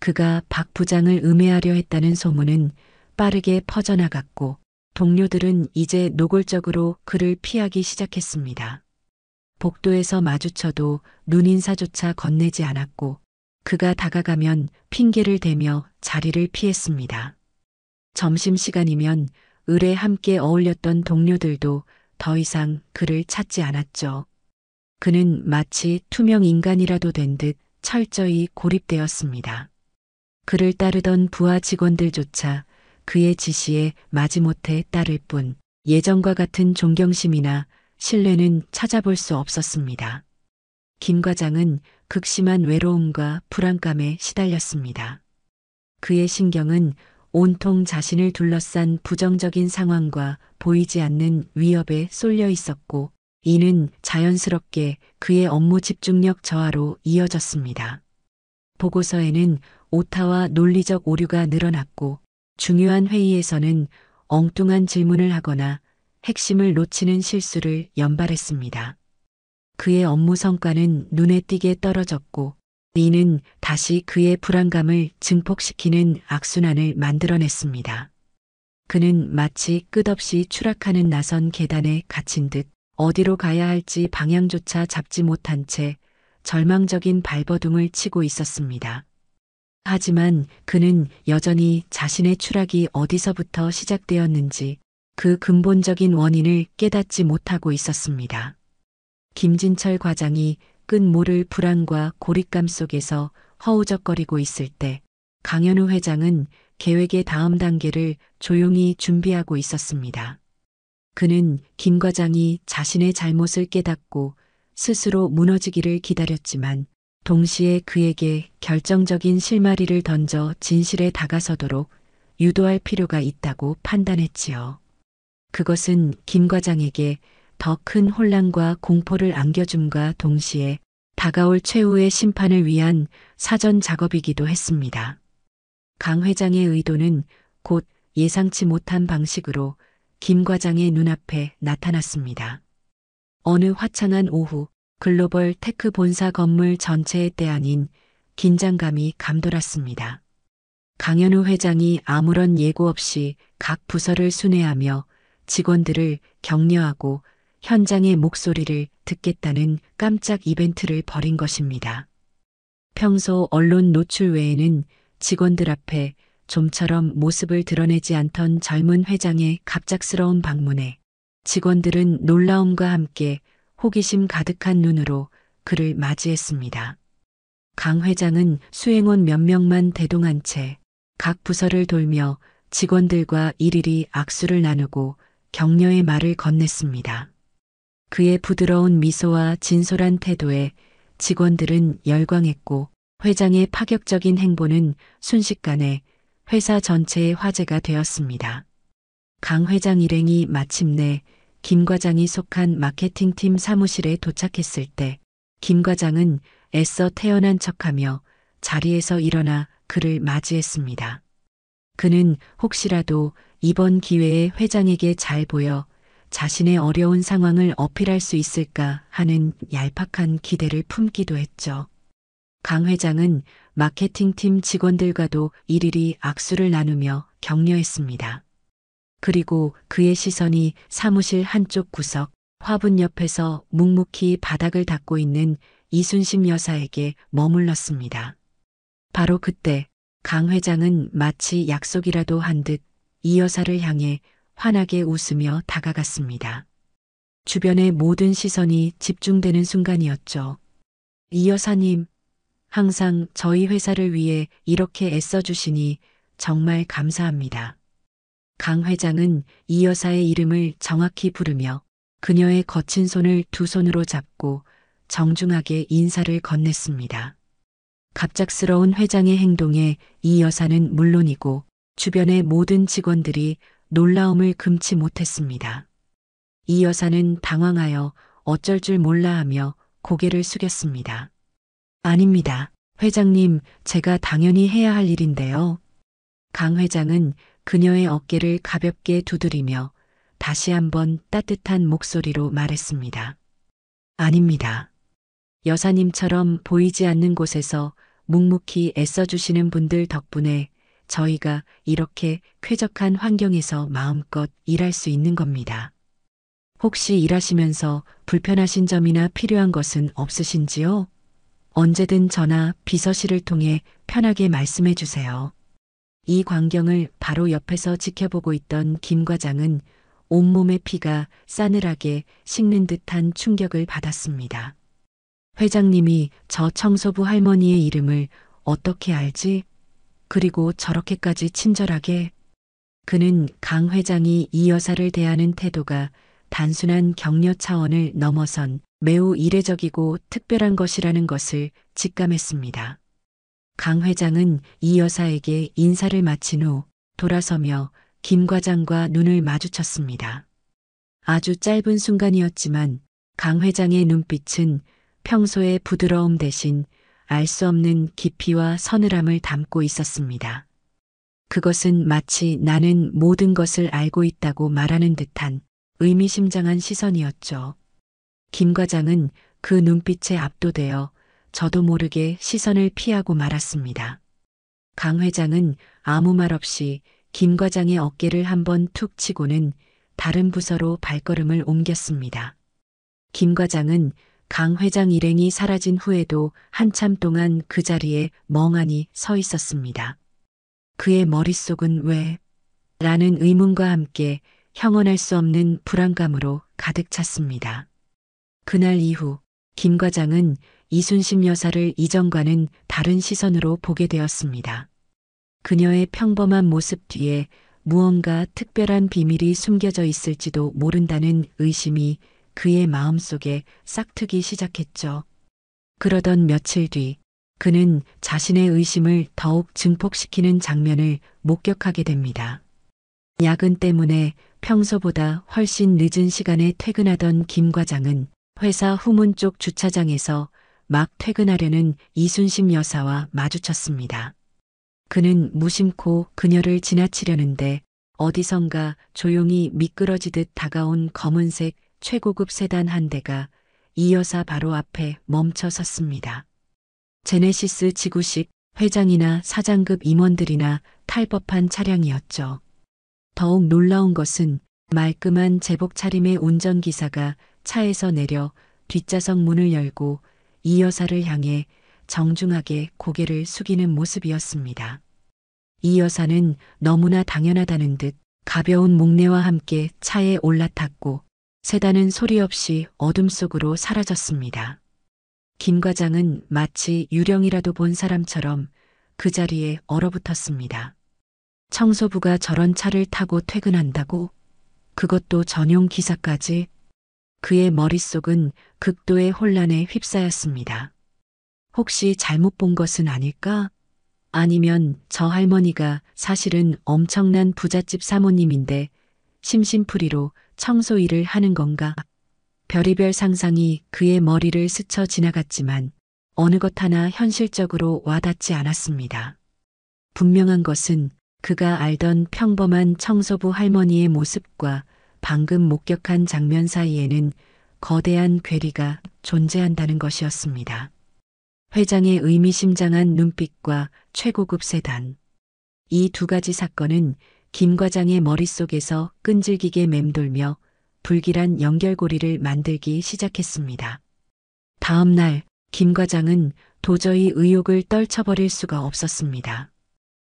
그가 박 부장을 음해하려 했다는 소문은 빠르게 퍼져나갔고 동료들은 이제 노골적으로 그를 피하기 시작했습니다. 복도에서 마주쳐도 눈인사조차 건네지 않았고 그가 다가가면 핑계를 대며 자리를 피했습니다. 점심시간이면 을에 함께 어울렸던 동료들도 더 이상 그를 찾지 않았죠. 그는 마치 투명 인간이라도 된 듯 철저히 고립되었습니다. 그를 따르던 부하 직원들조차 그의 지시에 마지못해 따를 뿐 예전과 같은 존경심이나 신뢰는 찾아볼 수 없었습니다. 김 과장은 극심한 외로움과 불안감에 시달렸습니다. 그의 신경은 온통 자신을 둘러싼 부정적인 상황과 보이지 않는 위협에 쏠려 있었고, 이는 자연스럽게 그의 업무 집중력 저하로 이어졌습니다. 보고서에는 오타와 논리적 오류가 늘어났고, 중요한 회의에서는 엉뚱한 질문을 하거나 핵심을 놓치는 실수를 연발했습니다. 그의 업무 성과는 눈에 띄게 떨어졌고, 이는 다시 그의 불안감을 증폭시키는 악순환을 만들어냈습니다. 그는 마치 끝없이 추락하는 나선 계단에 갇힌 듯 어디로 가야 할지 방향조차 잡지 못한 채 절망적인 발버둥을 치고 있었습니다. 하지만 그는 여전히 자신의 추락이 어디서부터 시작되었는지 그 근본적인 원인을 깨닫지 못하고 있었습니다. 김진철 과장이 끝모를 불안과 고립감 속에서 허우적거리고 있을 때 강현우 회장은 계획의 다음 단계를 조용히 준비하고 있었습니다. 그는 김 과장이 자신의 잘못을 깨닫고 스스로 무너지기를 기다렸지만 동시에 그에게 결정적인 실마리를 던져 진실에 다가서도록 유도할 필요가 있다고 판단했지요. 그것은 김 과장에게 더 큰 혼란과 공포를 안겨줌과 동시에 다가올 최후의 심판을 위한 사전 작업이기도 했습니다. 강 회장의 의도는 곧 예상치 못한 방식으로 김 과장의 눈앞에 나타났습니다. 어느 화창한 오후, 글로벌 테크 본사 건물 전체의 때 아닌 긴장감이 감돌았습니다. 강현우 회장이 아무런 예고 없이 각 부서를 순회하며 직원들을 격려하고 현장의 목소리를 듣겠다는 깜짝 이벤트를 벌인 것입니다. 평소 언론 노출 외에는 직원들 앞에 좀처럼 모습을 드러내지 않던 젊은 회장의 갑작스러운 방문에 직원들은 놀라움과 함께 호기심 가득한 눈으로 그를 맞이했습니다. 강 회장은 수행원 몇 명만 대동한 채 각 부서를 돌며 직원들과 일일이 악수를 나누고 격려의 말을 건넸습니다. 그의 부드러운 미소와 진솔한 태도에 직원들은 열광했고 회장의 파격적인 행보는 순식간에 회사 전체의 화제가 되었습니다. 강 회장 일행이 마침내 김 과장이 속한 마케팅팀 사무실에 도착했을 때 김 과장은 애써 태연한 척하며 자리에서 일어나 그를 맞이했습니다. 그는 혹시라도 이번 기회에 회장에게 잘 보여 자신의 어려운 상황을 어필할 수 있을까 하는 얄팍한 기대를 품기도 했죠. 강 회장은 마케팅팀 직원들과도 일일이 악수를 나누며 격려했습니다. 그리고 그의 시선이 사무실 한쪽 구석 화분 옆에서 묵묵히 바닥을 닦고 있는 이순심 여사에게 머물렀습니다. 바로 그때 강 회장은 마치 약속이라도 한 듯 이 여사를 향해 환하게 웃으며 다가갔습니다. 주변의 모든 시선이 집중되는 순간이었죠. 이 여사님, 항상 저희 회사를 위해 이렇게 애써주시니 정말 감사합니다. 강 회장은 이 여사의 이름을 정확히 부르며 그녀의 거친 손을 두 손으로 잡고 정중하게 인사를 건넸습니다. 갑작스러운 회장의 행동에 이 여사는 물론이고 주변의 모든 직원들이 놀라움을 금치 못했습니다. 이 여사는 당황하여 어쩔 줄 몰라 하며 고개를 숙였습니다. 아닙니다. 회장님, 제가 당연히 해야 할 일인데요. 강 회장은 그녀의 어깨를 가볍게 두드리며 다시 한번 따뜻한 목소리로 말했습니다. 아닙니다. 여사님처럼 보이지 않는 곳에서 묵묵히 애써주시는 분들 덕분에 저희가 이렇게 쾌적한 환경에서 마음껏 일할 수 있는 겁니다. 혹시 일하시면서 불편하신 점이나 필요한 것은 없으신지요? 언제든 저나 비서실을 통해 편하게 말씀해 주세요. 이 광경을 바로 옆에서 지켜보고 있던 김 과장은 온몸의 피가 싸늘하게 식는 듯한 충격을 받았습니다. 회장님이 저 청소부 할머니의 이름을 어떻게 알지? 그리고 저렇게까지 친절하게. 그는 강 회장이 이 여사를 대하는 태도가 단순한 격려 차원을 넘어선 매우 이례적이고 특별한 것이라는 것을 직감했습니다. 강 회장은 이 여사에게 인사를 마친 후 돌아서며 김 과장과 눈을 마주쳤습니다. 아주 짧은 순간이었지만 강 회장의 눈빛은 평소의 부드러움 대신 알 수 없는 깊이와 서늘함을 담고 있었습니다. 그것은 마치 나는 모든 것을 알고 있다고 말하는 듯한 의미심장한 시선이었죠. 김 과장은 그 눈빛에 압도되어 저도 모르게 시선을 피하고 말았습니다. 강 회장은 아무 말 없이 김 과장의 어깨를 한번 툭 치고는 다른 부서로 발걸음을 옮겼습니다. 김 과장은 강 회장 일행이 사라진 후에도 한참 동안 그 자리에 멍하니 서 있었습니다. 그의 머릿속은 왜? 라는 의문과 함께 형언할 수 없는 불안감으로 가득 찼습니다. 그날 이후 김 과장은 이순심 여사를 이전과는 다른 시선으로 보게 되었습니다. 그녀의 평범한 모습 뒤에 무언가 특별한 비밀이 숨겨져 있을지도 모른다는 의심이 그의 마음속에 싹트기 시작했죠. 그러던 며칠 뒤 그는 자신의 의심을 더욱 증폭시키는 장면을 목격하게 됩니다. 야근 때문에 평소보다 훨씬 늦은 시간에 퇴근하던 김 과장은 회사 후문 쪽 주차장에서 막 퇴근하려는 이순심 여사와 마주쳤습니다. 그는 무심코 그녀를 지나치려는데 어디선가 조용히 미끄러지듯 다가온 검은색 최고급 세단 한 대가 이 여사 바로 앞에 멈춰 섰습니다. 제네시스 지구식 회장이나 사장급 임원들이나 탈 법한 차량이었죠. 더욱 놀라운 것은 말끔한 제복 차림의 운전기사가 차에서 내려 뒷좌석 문을 열고 이 여사를 향해 정중하게 고개를 숙이는 모습이었습니다. 이 여사는 너무나 당연하다는 듯 가벼운 목례와 함께 차에 올라탔고 세단은 소리 없이 어둠 속으로 사라졌습니다. 김 과장은 마치 유령이라도 본 사람처럼 그 자리에 얼어붙었습니다. 청소부가 저런 차를 타고 퇴근한다고? 그것도 전용 기사까지? 그의 머릿속은 극도의 혼란에 휩싸였습니다. 혹시 잘못 본 것은 아닐까? 아니면 저 할머니가 사실은 엄청난 부잣집 사모님인데 심심풀이로 청소 일을 하는 건가? 별의별 상상이 그의 머리를 스쳐 지나갔지만 어느 것 하나 현실적으로 와닿지 않았습니다. 분명한 것은 그가 알던 평범한 청소부 할머니의 모습과 방금 목격한 장면 사이에는 거대한 괴리가 존재한다는 것이었습니다. 회장의 의미심장한 눈빛과 최고급 세단. 이 두 가지 사건은 김 과장의 머릿속에서 끈질기게 맴돌며 불길한 연결고리를 만들기 시작했습니다. 다음 날 김 과장은 도저히 의욕을 떨쳐버릴 수가 없었습니다.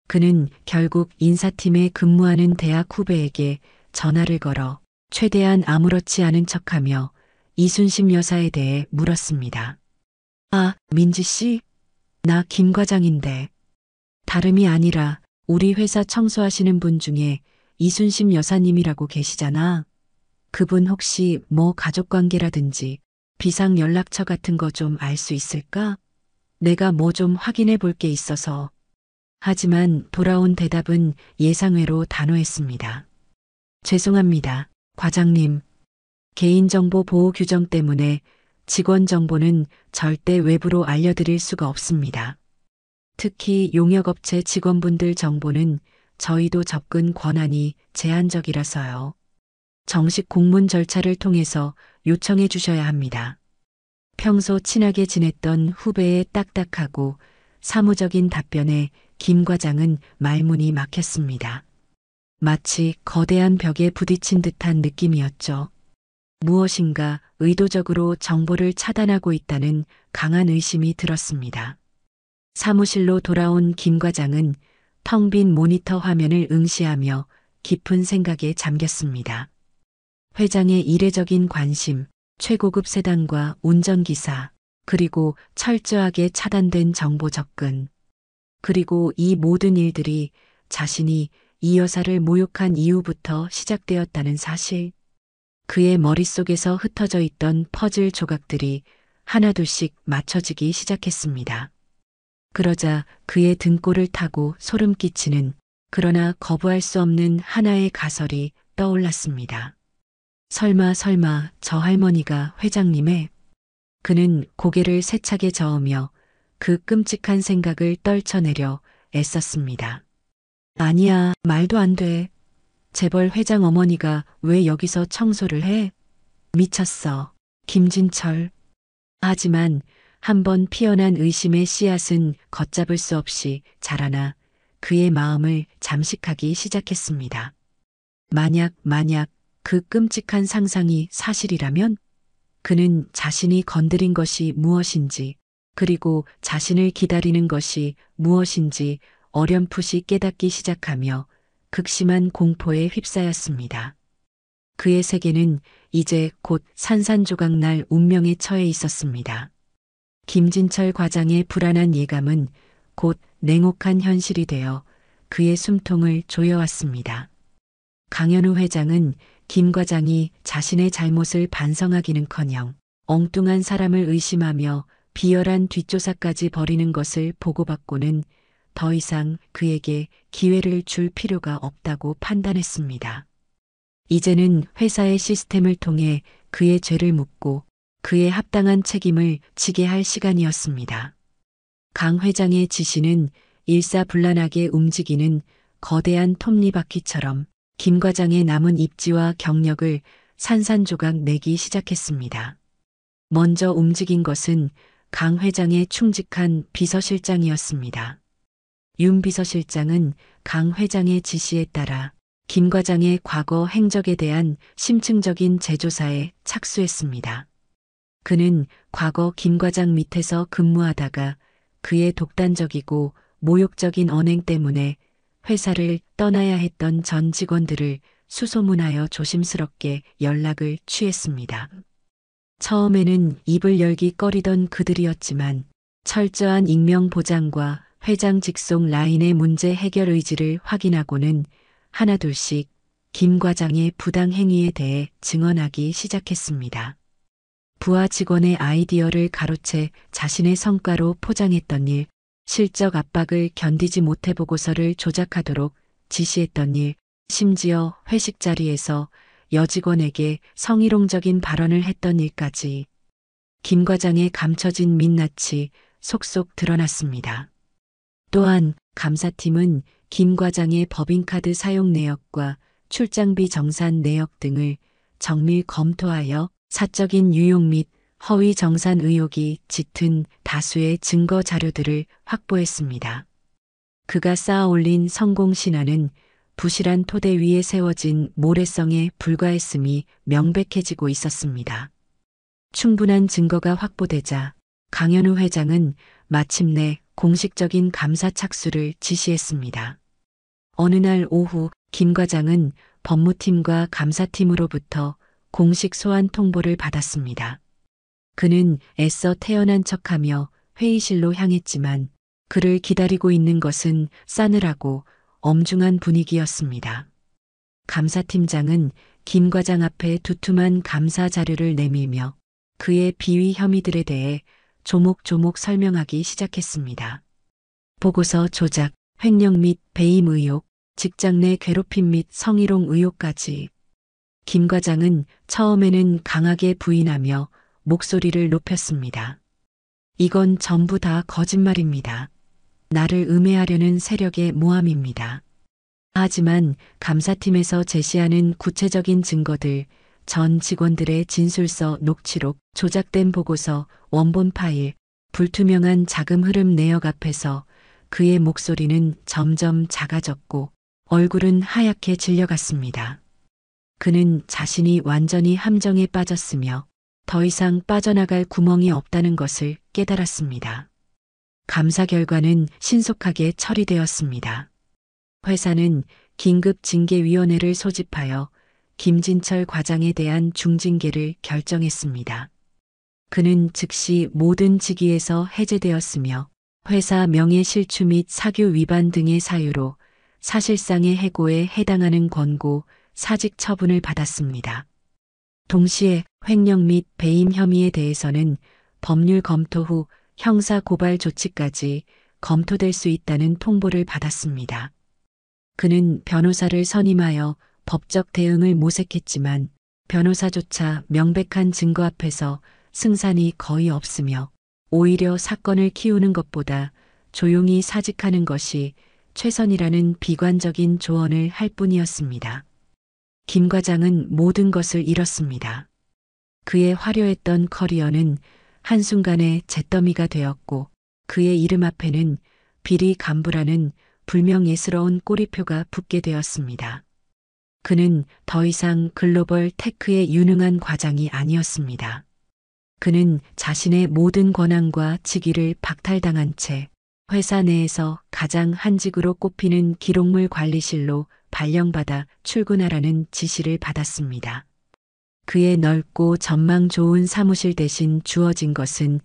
그는 결국 인사팀에 근무하는 대학 후배에게 전화를 걸어 최대한 아무렇지 않은 척하며 이순심 여사에 대해 물었습니다. 아, 민지 씨? 나 김 과장인데. 다름이 아니라 우리 회사 청소하시는 분 중에 이순심 여사님이라고 계시잖아. 그분 혹시 뭐 가족관계라든지 비상 연락처 같은 거 좀 알 수 있을까? 내가 뭐 좀 확인해 볼 게 있어서. 하지만 돌아온 대답은 예상외로 단호했습니다. 죄송합니다, 과장님. 개인정보 보호 규정 때문에 직원 정보는 절대 외부로 알려드릴 수가 없습니다. 특히 용역업체 직원분들 정보는 저희도 접근 권한이 제한적이라서요. 정식 공문 절차를 통해서 요청해 주셔야 합니다. 평소 친하게 지냈던 후배의 딱딱하고 사무적인 답변에 김 과장은 말문이 막혔습니다. 마치 거대한 벽에 부딪힌 듯한 느낌이었죠. 무엇인가 의도적으로 정보를 차단하고 있다는 강한 의심이 들었습니다. 사무실로 돌아온 김 과장은 텅 빈 모니터 화면을 응시하며 깊은 생각에 잠겼습니다. 회장의 이례적인 관심, 최고급 세단과 운전기사, 그리고 철저하게 차단된 정보 접근. 그리고 이 모든 일들이 자신이 이 여사를 모욕한 이후부터 시작되었다는 사실. 그의 머릿속에서 흩어져 있던 퍼즐 조각들이 하나둘씩 맞춰지기 시작했습니다. 그러자 그의 등골을 타고 소름 끼치는, 그러나 거부할 수 없는 하나의 가설이 떠올랐습니다. 설마 저 할머니가 회장님의... 그는 고개를 세차게 저으며 그 끔찍한 생각을 떨쳐내려 애썼습니다. 아니야, 말도 안 돼. 재벌 회장 어머니가 왜 여기서 청소를 해? 미쳤어, 김진철. 하지만 한번 피어난 의심의 씨앗은 걷잡을 수 없이 자라나 그의 마음을 잠식하기 시작했습니다. 만약 그 끔찍한 상상이 사실이라면 그는 자신이 건드린 것이 무엇인지, 그리고 자신을 기다리는 것이 무엇인지 어렴풋이 깨닫기 시작하며 극심한 공포에 휩싸였습니다. 그의 세계는 이제 곧 산산조각 날 운명에 처해 있었습니다. 김진철 과장의 불안한 예감은 곧 냉혹한 현실이 되어 그의 숨통을 조여왔습니다. 강현우 회장은 김 과장이 자신의 잘못을 반성하기는커녕 엉뚱한 사람을 의심하며 비열한 뒷조사까지 벌이는 것을 보고받고는 더 이상 그에게 기회를 줄 필요가 없다고 판단했습니다. 이제는 회사의 시스템을 통해 그의 죄를 묻고 그의 합당한 책임을 지게 할 시간이었습니다. 강 회장의 지시는 일사불란하게 움직이는 거대한 톱니바퀴처럼 김 과장의 남은 입지와 경력을 산산조각 내기 시작했습니다. 먼저 움직인 것은 강 회장의 충직한 비서실장이었습니다. 윤 비서실장은 강 회장의 지시에 따라 김 과장의 과거 행적에 대한 심층적인 재조사에 착수했습니다. 그는 과거 김 과장 밑에서 근무하다가 그의 독단적이고 모욕적인 언행 때문에 회사를 떠나야 했던 전 직원들을 수소문하여 조심스럽게 연락을 취했습니다. 처음에는 입을 열기 꺼리던 그들이었지만 철저한 익명 보장과 회장 직속 라인의 문제 해결 의지를 확인하고는 하나둘씩 김 과장의 부당 행위에 대해 증언하기 시작했습니다. 부하 직원의 아이디어를 가로채 자신의 성과로 포장했던 일, 실적 압박을 견디지 못해 보고서를 조작하도록 지시했던 일, 심지어 회식 자리에서 여직원에게 성희롱적인 발언을 했던 일까지 김 과장의 감춰진 민낯이 속속 드러났습니다. 또한 감사팀은 김 과장의 법인카드 사용 내역과 출장비 정산 내역 등을 정밀 검토하여 사적인 유용 및 허위 정산 의혹이 짙은 다수의 증거 자료들을 확보했습니다. 그가 쌓아 올린 성공 신화는 부실한 토대 위에 세워진 모래성에 불과했음이 명백해지고 있었습니다. 충분한 증거가 확보되자 강현우 회장은 마침내 공식적인 감사 착수를 지시했습니다. 어느 날 오후 김 과장은 법무팀과 감사팀으로부터 공식 소환 통보를 받았습니다. 그는 애써 태연한 척하며 회의실로 향했지만 그를 기다리고 있는 것은 싸늘하고 엄중한 분위기였습니다. 감사팀장은 김 과장 앞에 두툼한 감사 자료를 내밀며 그의 비위 혐의들에 대해 조목조목 설명하기 시작했습니다. 보고서 조작, 횡령 및 배임 의혹, 직장 내 괴롭힘 및 성희롱 의혹까지. 김 과장은 처음에는 강하게 부인하며 목소리를 높였습니다. 이건 전부 다 거짓말입니다. 나를 음해하려는 세력의 모함입니다. 하지만 감사팀에서 제시하는 구체적인 증거들, 전 직원들의 진술서 녹취록, 조작된 보고서, 원본 파일, 불투명한 자금 흐름 내역 앞에서 그의 목소리는 점점 작아졌고 얼굴은 하얗게 질려갔습니다. 그는 자신이 완전히 함정에 빠졌으며 더 이상 빠져나갈 구멍이 없다는 것을 깨달았습니다. 감사 결과는 신속하게 처리되었습니다. 회사는 긴급 징계위원회를 소집하여 김진철 과장에 대한 중징계를 결정했습니다. 그는 즉시 모든 직위에서 해제되었으며 회사 명예실추 및 사규 위반 등의 사유로 사실상의 해고에 해당하는 권고, 사직 처분을 받았습니다. 동시에 횡령 및 배임 혐의에 대해서는 법률 검토 후 형사 고발 조치까지 검토될 수 있다는 통보를 받았습니다. 그는 변호사를 선임하여 법적 대응을 모색했지만 변호사조차 명백한 증거 앞에서 승산이 거의 없으며 오히려 사건을 키우는 것보다 조용히 사직하는 것이 최선이라는 비관적인 조언을 할 뿐이었습니다. 김 과장은 모든 것을 잃었습니다. 그의 화려했던 커리어는 한순간에 잿더미가 되었고 그의 이름 앞에는 비리 간부라는 불명예스러운 꼬리표가 붙게 되었습니다. 그는 더 이상 글로벌 테크의 유능한 과장이 아니었습니다. 그는 자신의 모든 권한과 직위를 박탈당한 채 회사 내에서 가장 한직으로 꼽히는 기록물 관리실로 발령받아 출근하라는 지시를 받았습니다. 그의 넓고 전망 좋은 사무실 대신 주어진 것은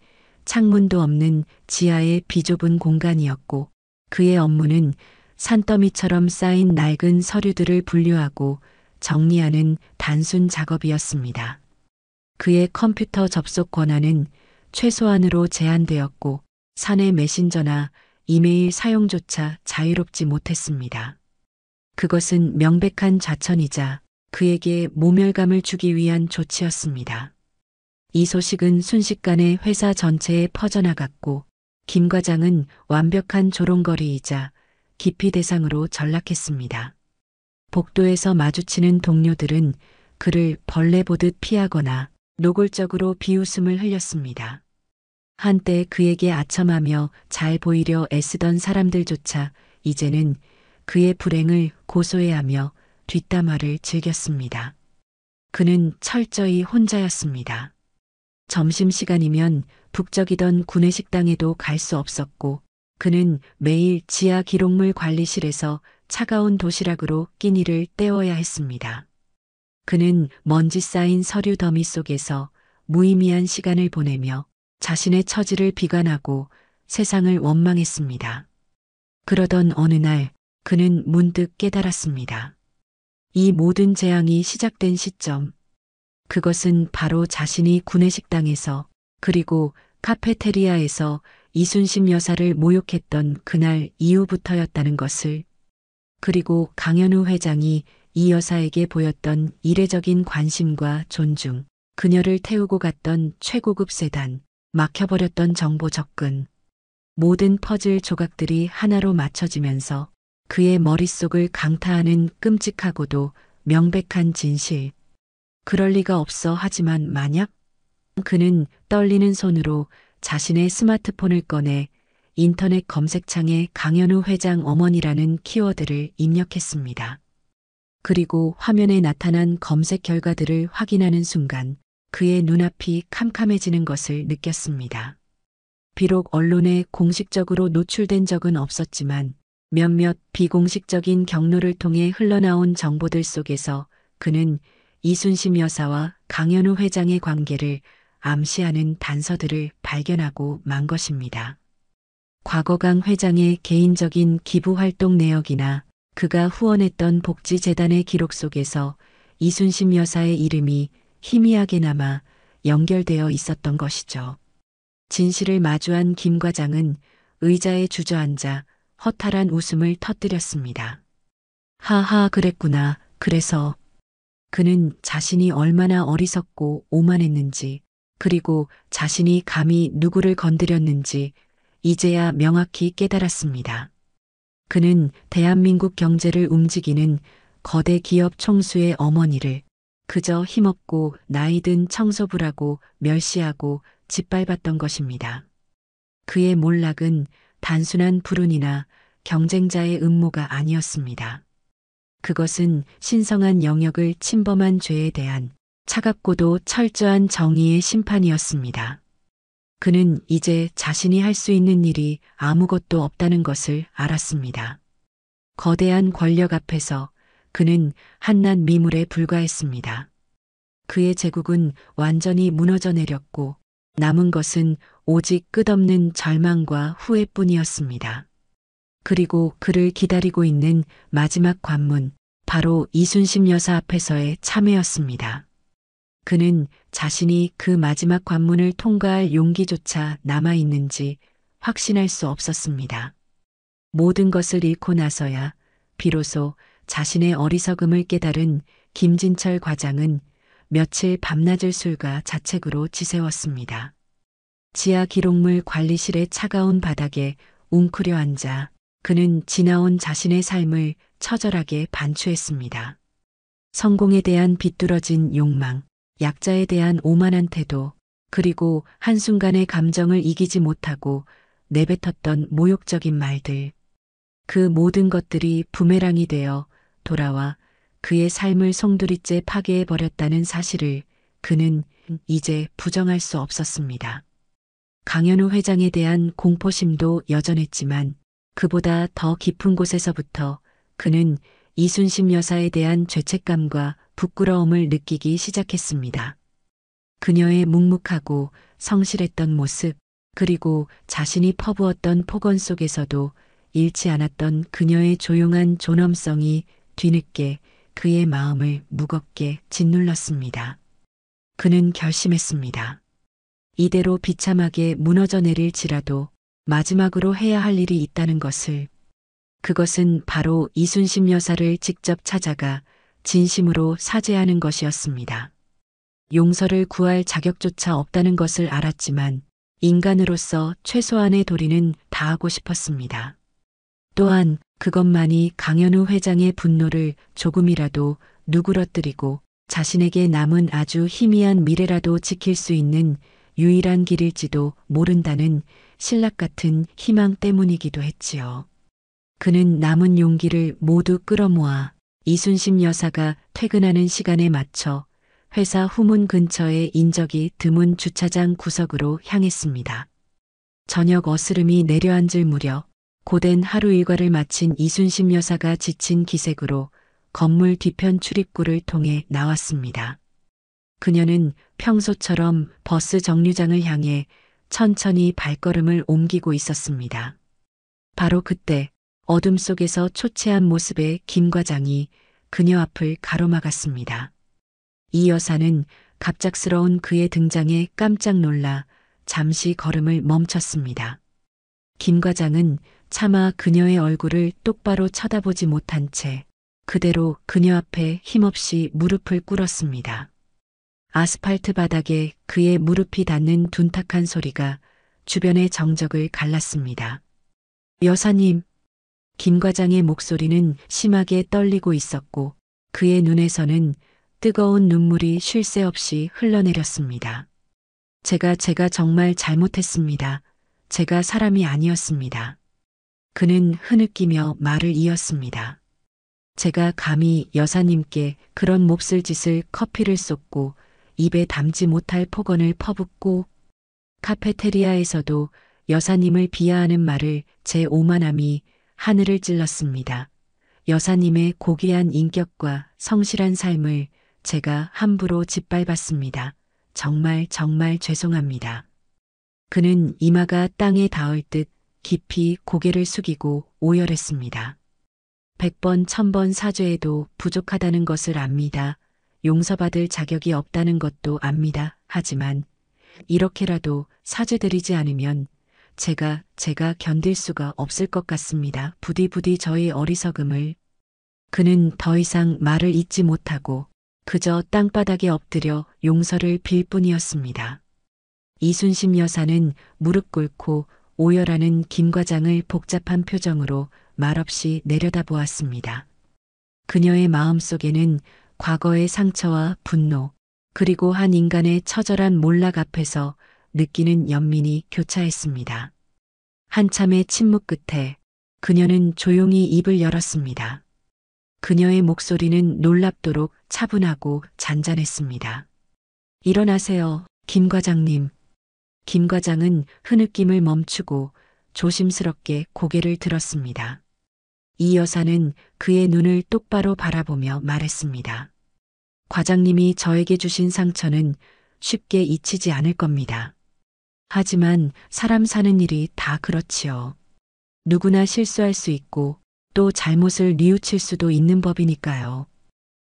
창문도 없는 지하의 비좁은 공간이었고 그의 업무는 산더미처럼 쌓인 낡은 서류들을 분류하고 정리하는 단순 작업이었습니다. 그의 컴퓨터 접속 권한은 최소한으로 제한되었고 사내 메신저나 이메일 사용조차 자유롭지 못했습니다. 그것은 명백한 좌천이자 그에게 모멸감을 주기 위한 조치였습니다. 이 소식은 순식간에 회사 전체에 퍼져나갔고 김 과장은 완벽한 조롱거리이자 기피 대상으로 전락했습니다. 복도에서 마주치는 동료들은 그를 벌레 보듯 피하거나 노골적으로 비웃음을 흘렸습니다. 한때 그에게 아첨하며 잘 보이려 애쓰던 사람들조차 이제는 그의 불행을 고소해하며 뒷담화를 즐겼습니다. 그는 철저히 혼자였습니다. 점심시간이면 북적이던 구내식당에도 갈 수 없었고 그는 매일 지하 기록물 관리실에서 차가운 도시락으로 끼니를 때워야 했습니다. 그는 먼지 쌓인 서류 더미 속에서 무의미한 시간을 보내며 자신의 처지를 비관하고 세상을 원망했습니다. 그러던 어느 날 그는 문득 깨달았습니다. 이 모든 재앙이 시작된 시점, 그것은 바로 자신이 구내식당에서 그리고 카페테리아에서 이순심 여사를 모욕했던 그날 이후부터였다는 것을, 그리고 강현우 회장이 이 여사에게 보였던 이례적인 관심과 존중, 그녀를 태우고 갔던 최고급 세단, 막혀버렸던 정보 접근, 모든 퍼즐 조각들이 하나로 맞춰지면서 그의 머릿속을 강타하는 끔찍하고도 명백한 진실. 그럴 리가 없어 하지만 만약? 그는 떨리는 손으로 자신의 스마트폰을 꺼내 인터넷 검색창에 강현우 회장 어머니라는 키워드를 입력했습니다. 그리고 화면에 나타난 검색 결과들을 확인하는 순간 그의 눈앞이 캄캄해지는 것을 느꼈습니다. 비록 언론에 공식적으로 노출된 적은 없었지만 몇몇 비공식적인 경로를 통해 흘러나온 정보들 속에서 그는 이순심 여사와 강현우 회장의 관계를 암시하는 단서들을 발견하고 만 것입니다. 과거 강 회장의 개인적인 기부 활동 내역이나 그가 후원했던 복지재단의 기록 속에서 이순심 여사의 이름이 희미하게 남아 연결되어 있었던 것이죠. 진실을 마주한 김 과장은 의자에 주저앉아 허탈한 웃음을 터뜨렸습니다. 하하, 그랬구나. 그래서 그는 자신이 얼마나 어리석고 오만했는지, 그리고 자신이 감히 누구를 건드렸는지 이제야 명확히 깨달았습니다. 그는 대한민국 경제를 움직이는 거대 기업 총수의 어머니를 그저 힘없고 나이든 청소부라고 멸시하고 짓밟았던 것입니다. 그의 몰락은 단순한 불운이나 경쟁자의 음모가 아니었습니다. 그것은 신성한 영역을 침범한 죄에 대한 차갑고도 철저한 정의의 심판이었습니다. 그는 이제 자신이 할 수 있는 일이 아무것도 없다는 것을 알았습니다. 거대한 권력 앞에서 그는 한낱 미물에 불과했습니다. 그의 제국은 완전히 무너져 내렸고 남은 것은 오직 끝없는 절망과 후회뿐이었습니다. 그리고 그를 기다리고 있는 마지막 관문, 바로 이순심 여사 앞에서의 참회였습니다. 그는 자신이 그 마지막 관문을 통과할 용기조차 남아있는지 확신할 수 없었습니다. 모든 것을 잃고 나서야 비로소 자신의 어리석음을 깨달은 김진철 과장은 며칠 밤낮을 술과 자책으로 지새웠습니다. 지하 기록물 관리실의 차가운 바닥에 웅크려 앉아 그는 지나온 자신의 삶을 처절하게 반추했습니다. 성공에 대한 비뚤어진 욕망, 약자에 대한 오만한 태도, 그리고 한순간의 감정을 이기지 못하고 내뱉었던 모욕적인 말들. 그 모든 것들이 부메랑이 되어 돌아와 그의 삶을 송두리째 파괴해버렸다는 사실을 그는 이제 부정할 수 없었습니다. 강현우 회장에 대한 공포심도 여전했지만 그보다 더 깊은 곳에서부터 그는 이순심 여사에 대한 죄책감과 부끄러움을 느끼기 시작했습니다. 그녀의 묵묵하고 성실했던 모습, 그리고 자신이 퍼부었던 폭언 속에서도 잃지 않았던 그녀의 조용한 존엄성이 뒤늦게 그의 마음을 무겁게 짓눌렀습니다. 그는 결심했습니다. 이대로 비참하게 무너져 내릴지라도 마지막으로 해야 할 일이 있다는 것을. 그것은 바로 이순심 여사를 직접 찾아가 진심으로 사죄하는 것이었습니다. 용서를 구할 자격조차 없다는 것을 알았지만 인간으로서 최소한의 도리는 다하고 싶었습니다. 또한 그것만이 강현우 회장의 분노를 조금이라도 누그러뜨리고 자신에게 남은 아주 희미한 미래라도 지킬 수 있는 유일한 길일지도 모른다는 신락 같은 희망 때문이기도 했지요. 그는 남은 용기를 모두 끌어모아 이순심 여사가 퇴근하는 시간에 맞춰 회사 후문 근처의 인적이 드문 주차장 구석으로 향했습니다. 저녁 어스름이 내려앉을 무렵 고된 하루 일과를 마친 이순심 여사가 지친 기색으로 건물 뒤편 출입구를 통해 나왔습니다. 그녀는 평소처럼 버스 정류장을 향해 천천히 발걸음을 옮기고 있었습니다. 바로 그때 어둠 속에서 초췌한 모습의 김 과장이 그녀 앞을 가로막았습니다. 이 여사는 갑작스러운 그의 등장에 깜짝 놀라 잠시 걸음을 멈췄습니다. 김 과장은 차마 그녀의 얼굴을 똑바로 쳐다보지 못한 채 그대로 그녀 앞에 힘없이 무릎을 꿇었습니다. 아스팔트 바닥에 그의 무릎이 닿는 둔탁한 소리가 주변의 정적을 갈랐습니다. 여사님, 김 과장의 목소리는 심하게 떨리고 있었고 그의 눈에서는 뜨거운 눈물이 쉴 새 없이 흘러내렸습니다. 제가 정말 잘못했습니다. 제가 사람이 아니었습니다. 그는 흐느끼며 말을 이었습니다. 제가 감히 여사님께 그런 몹쓸 짓을 커피를 쏟고 입에 담지 못할 폭언을 퍼붓고 카페테리아에서도 여사님을 비하하는 말을 제 오만함이 하늘을 찔렀습니다. 여사님의 고귀한 인격과 성실한 삶을 제가 함부로 짓밟았습니다. 정말 죄송합니다. 그는 이마가 땅에 닿을 듯 깊이 고개를 숙이고 오열했습니다. 100번 1000번 사죄해도 부족하다는 것을 압니다. 용서받을 자격이 없다는 것도 압니다. 하지만 이렇게라도 사죄드리지 않으면 제가 견딜 수가 없을 것 같습니다. 부디 저의 어리석음을. 그는 더 이상 말을 잇지 못하고 그저 땅바닥에 엎드려 용서를 빌 뿐이었습니다. 이순심 여사는 무릎 꿇고 오열하는 김 과장을 복잡한 표정으로 말없이 내려다보았습니다. 그녀의 마음속에는 과거의 상처와 분노, 그리고 한 인간의 처절한 몰락 앞에서 느끼는 연민이 교차했습니다. 한참의 침묵 끝에 그녀는 조용히 입을 열었습니다. 그녀의 목소리는 놀랍도록 차분하고 잔잔했습니다. 일어나세요, 김 과장님. 김 과장은 흐느낌을 멈추고 조심스럽게 고개를 들었습니다. 이 여사는 그의 눈을 똑바로 바라보며 말했습니다. 과장님이 저에게 주신 상처는 쉽게 잊히지 않을 겁니다. 하지만 사람 사는 일이 다 그렇지요. 누구나 실수할 수 있고 또 잘못을 뉘우칠 수도 있는 법이니까요.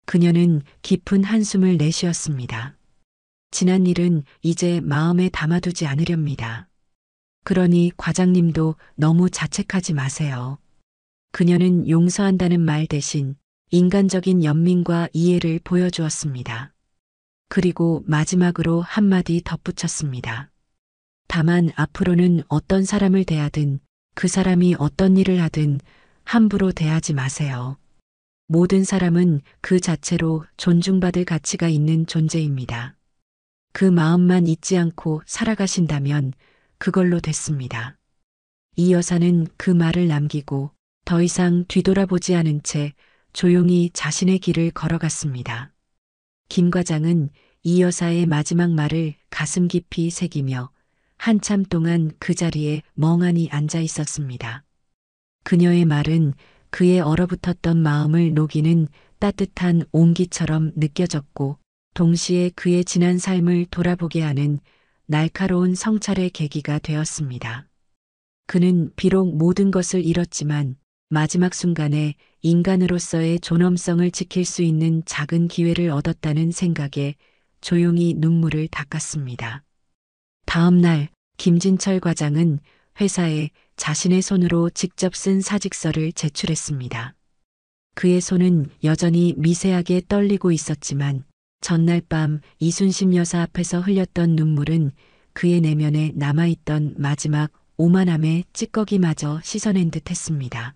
그녀는 깊은 한숨을 내쉬었습니다. 지난 일은 이제 마음에 담아두지 않으렵니다. 그러니 과장님도 너무 자책하지 마세요. 그녀는 용서한다는 말 대신 인간적인 연민과 이해를 보여주었습니다. 그리고 마지막으로 한마디 덧붙였습니다. 다만 앞으로는 어떤 사람을 대하든 그 사람이 어떤 일을 하든 함부로 대하지 마세요. 모든 사람은 그 자체로 존중받을 가치가 있는 존재입니다. 그 마음만 잊지 않고 살아가신다면 그걸로 됐습니다. 이 여사는 그 말을 남기고 더 이상 뒤돌아보지 않은 채 조용히 자신의 길을 걸어갔습니다. 김 과장은 이 여사의 마지막 말을 가슴 깊이 새기며 한참 동안 그 자리에 멍하니 앉아 있었습니다. 그녀의 말은 그의 얼어붙었던 마음을 녹이는 따뜻한 온기처럼 느껴졌고 동시에 그의 지난 삶을 돌아보게 하는 날카로운 성찰의 계기가 되었습니다. 그는 비록 모든 것을 잃었지만 마지막 순간에 인간으로서의 존엄성을 지킬 수 있는 작은 기회를 얻었다는 생각에 조용히 눈물을 닦았습니다. 다음 날 김진철 과장은 회사에 자신의 손으로 직접 쓴 사직서를 제출했습니다. 그의 손은 여전히 미세하게 떨리고 있었지만 전날 밤 이순심 여사 앞에서 흘렸던 눈물은 그의 내면에 남아있던 마지막 오만함의 찌꺼기마저 씻어낸 듯 했습니다.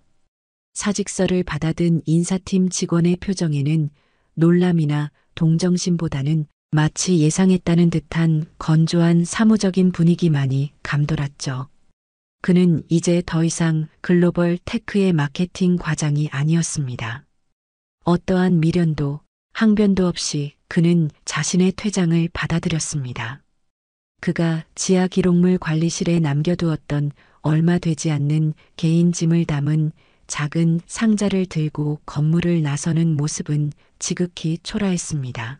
사직서를 받아든 인사팀 직원의 표정에는 놀람이나 동정심보다는 마치 예상했다는 듯한 건조한 사무적인 분위기만이 감돌았죠. 그는 이제 더 이상 글로벌 테크의 마케팅 과장이 아니었습니다. 어떠한 미련도 항변도 없이 그는 자신의 퇴장을 받아들였습니다. 그가 지하 기록물 관리실에 남겨두었던 얼마 되지 않는 개인 짐을 담은 작은 상자를 들고 건물을 나서는 모습은 지극히 초라했습니다.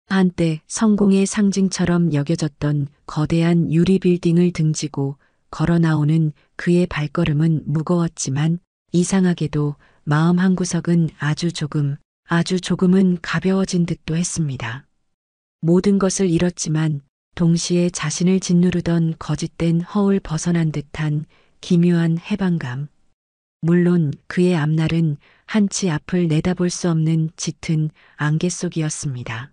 한때 성공의 상징처럼 여겨졌던 거대한 유리 빌딩을 등지고 걸어 나오는 그의 발걸음은 무거웠지만 이상하게도 마음 한구석은 아주 조금은 가벼워진 듯도 했습니다. 모든 것을 잃었지만 동시에 자신을 짓누르던 거짓된 허울 벗어난 듯한 기묘한 해방감. 물론 그의 앞날은 한치 앞을 내다볼 수 없는 짙은 안개 속이었습니다.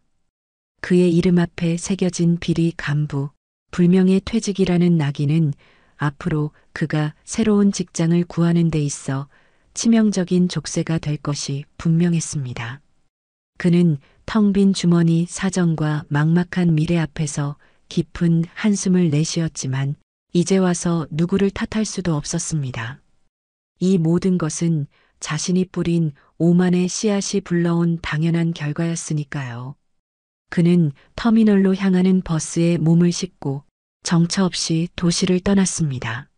그의 이름 앞에 새겨진 비리 간부, 불명예 퇴직이라는 낙인은 앞으로 그가 새로운 직장을 구하는 데 있어 치명적인 족쇄가 될 것이 분명했습니다. 그는 텅 빈 주머니 사정과 막막한 미래 앞에서 깊은 한숨을 내쉬었지만 이제 와서 누구를 탓할 수도 없었습니다. 이 모든 것은 자신이 뿌린 오만의 씨앗이 불러온 당연한 결과였으니까요. 그는 터미널로 향하는 버스에 몸을 싣고 정처 없이 도시를 떠났습니다.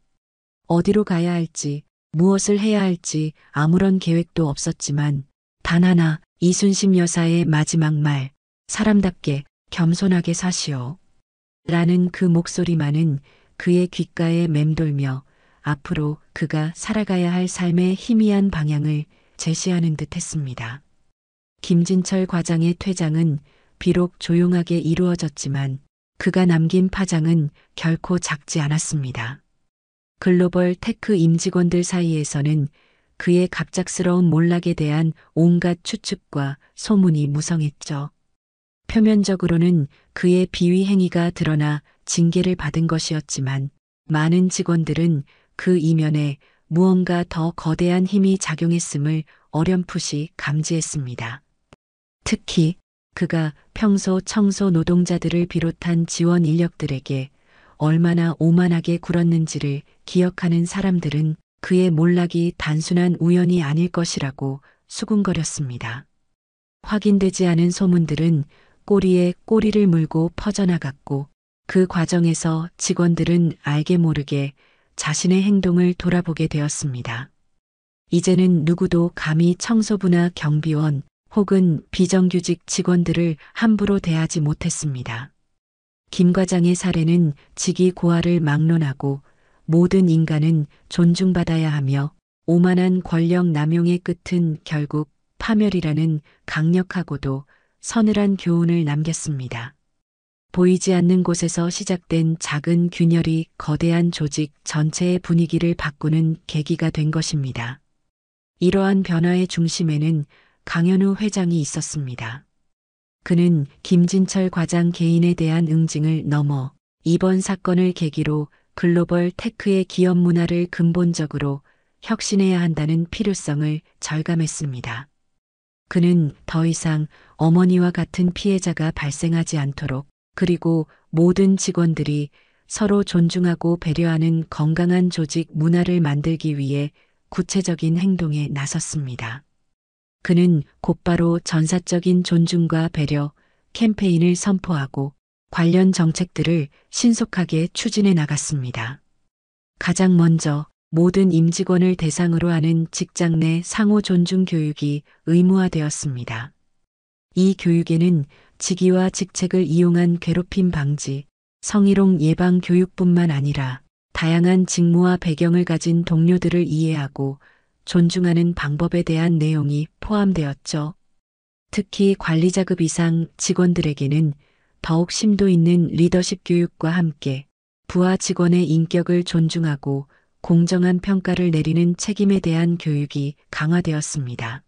어디로 가야 할지, 무엇을 해야 할지 아무런 계획도 없었지만 단 하나 이순심 여사의 마지막 말, 사람답게 겸손하게 사시오. 라는 그 목소리만은 그의 귓가에 맴돌며 앞으로 그가 살아가야 할 삶의 희미한 방향을 제시하는 듯 했습니다. 김진철 과장의 퇴장은 비록 조용하게 이루어졌지만 그가 남긴 파장은 결코 작지 않았습니다. 글로벌 테크 임직원들 사이에서는 그의 갑작스러운 몰락에 대한 온갖 추측과 소문이 무성했죠. 표면적으로는 그의 비위 행위가 드러나 징계를 받은 것이었지만 많은 직원들은 그 이면에 무언가 더 거대한 힘이 작용했음을 어렴풋이 감지했습니다. 특히 그가 평소 청소 노동자들을 비롯한 지원 인력들에게 얼마나 오만하게 굴었는지를 기억하는 사람들은 그의 몰락이 단순한 우연이 아닐 것이라고 수군거렸습니다. 확인되지 않은 소문들은 꼬리에 꼬리를 물고 퍼져나갔고 그 과정에서 직원들은 알게 모르게 자신의 행동을 돌아보게 되었습니다. 이제는 누구도 감히 청소부나 경비원 혹은 비정규직 직원들을 함부로 대하지 못했습니다. 김 과장의 사례는 직위 고하를 막론하고 모든 인간은 존중받아야 하며 오만한 권력 남용의 끝은 결국 파멸이라는 강력하고도 서늘한 교훈을 남겼습니다. 보이지 않는 곳에서 시작된 작은 균열이 거대한 조직 전체의 분위기를 바꾸는 계기가 된 것입니다. 이러한 변화의 중심에는 강현우 회장이 있었습니다. 그는 김진철 과장 개인에 대한 응징을 넘어 이번 사건을 계기로 글로벌 테크의 기업 문화를 근본적으로 혁신해야 한다는 필요성을 절감했습니다. 그는 더 이상 어머니와 같은 피해자가 발생하지 않도록, 그리고 모든 직원들이 서로 존중하고 배려하는 건강한 조직 문화를 만들기 위해 구체적인 행동에 나섰습니다. 그는 곧바로 전사적인 존중과 배려 캠페인을 선포하고 관련 정책들을 신속하게 추진해 나갔습니다. 가장 먼저 모든 임직원을 대상으로 하는 직장 내 상호 존중 교육이 의무화되었습니다. 이 교육에는 직위와 직책을 이용한 괴롭힘 방지, 성희롱 예방 교육뿐만 아니라 다양한 직무와 배경을 가진 동료들을 이해하고 존중하는 방법에 대한 내용이 포함되었죠. 특히 관리자급 이상 직원들에게는 더욱 심도 있는 리더십 교육과 함께 부하 직원의 인격을 존중하고 공정한 평가를 내리는 책임에 대한 교육이 강화되었습니다.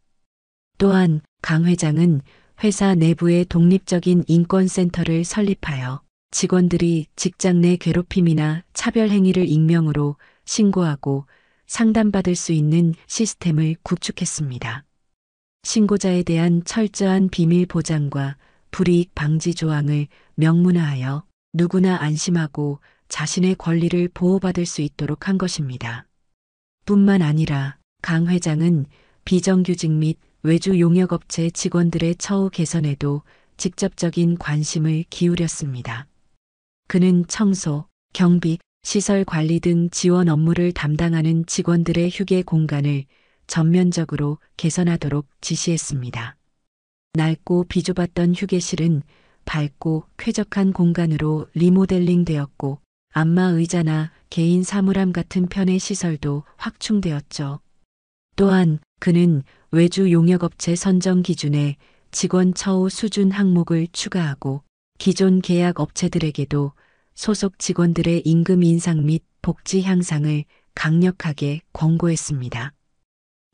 또한 강 회장은 회사 내부에 독립적인 인권센터를 설립하여 직원들이 직장 내 괴롭힘이나 차별 행위를 익명으로 신고하고 상담받을 수 있는 시스템을 구축했습니다. 신고자에 대한 철저한 비밀 보장과 불이익 방지 조항을 명문화하여 누구나 안심하고 자신의 권리를 보호받을 수 있도록 한 것입니다. 뿐만 아니라 강 회장은 비정규직 및 외주 용역업체 직원들의 처우 개선에도 직접적인 관심을 기울였습니다. 그는 청소, 경비, 시설 관리 등 지원 업무를 담당하는 직원들의 휴게 공간을 전면적으로 개선하도록 지시했습니다. 낡고 비좁았던 휴게실은 밝고 쾌적한 공간으로 리모델링 되었고, 안마 의자나 개인 사물함 같은 편의 시설도 확충되었죠. 또한 그는 외주 용역업체 선정 기준에 직원 처우 수준 항목을 추가하고 기존 계약 업체들에게도 소속 직원들의 임금 인상 및 복지 향상을 강력하게 권고했습니다.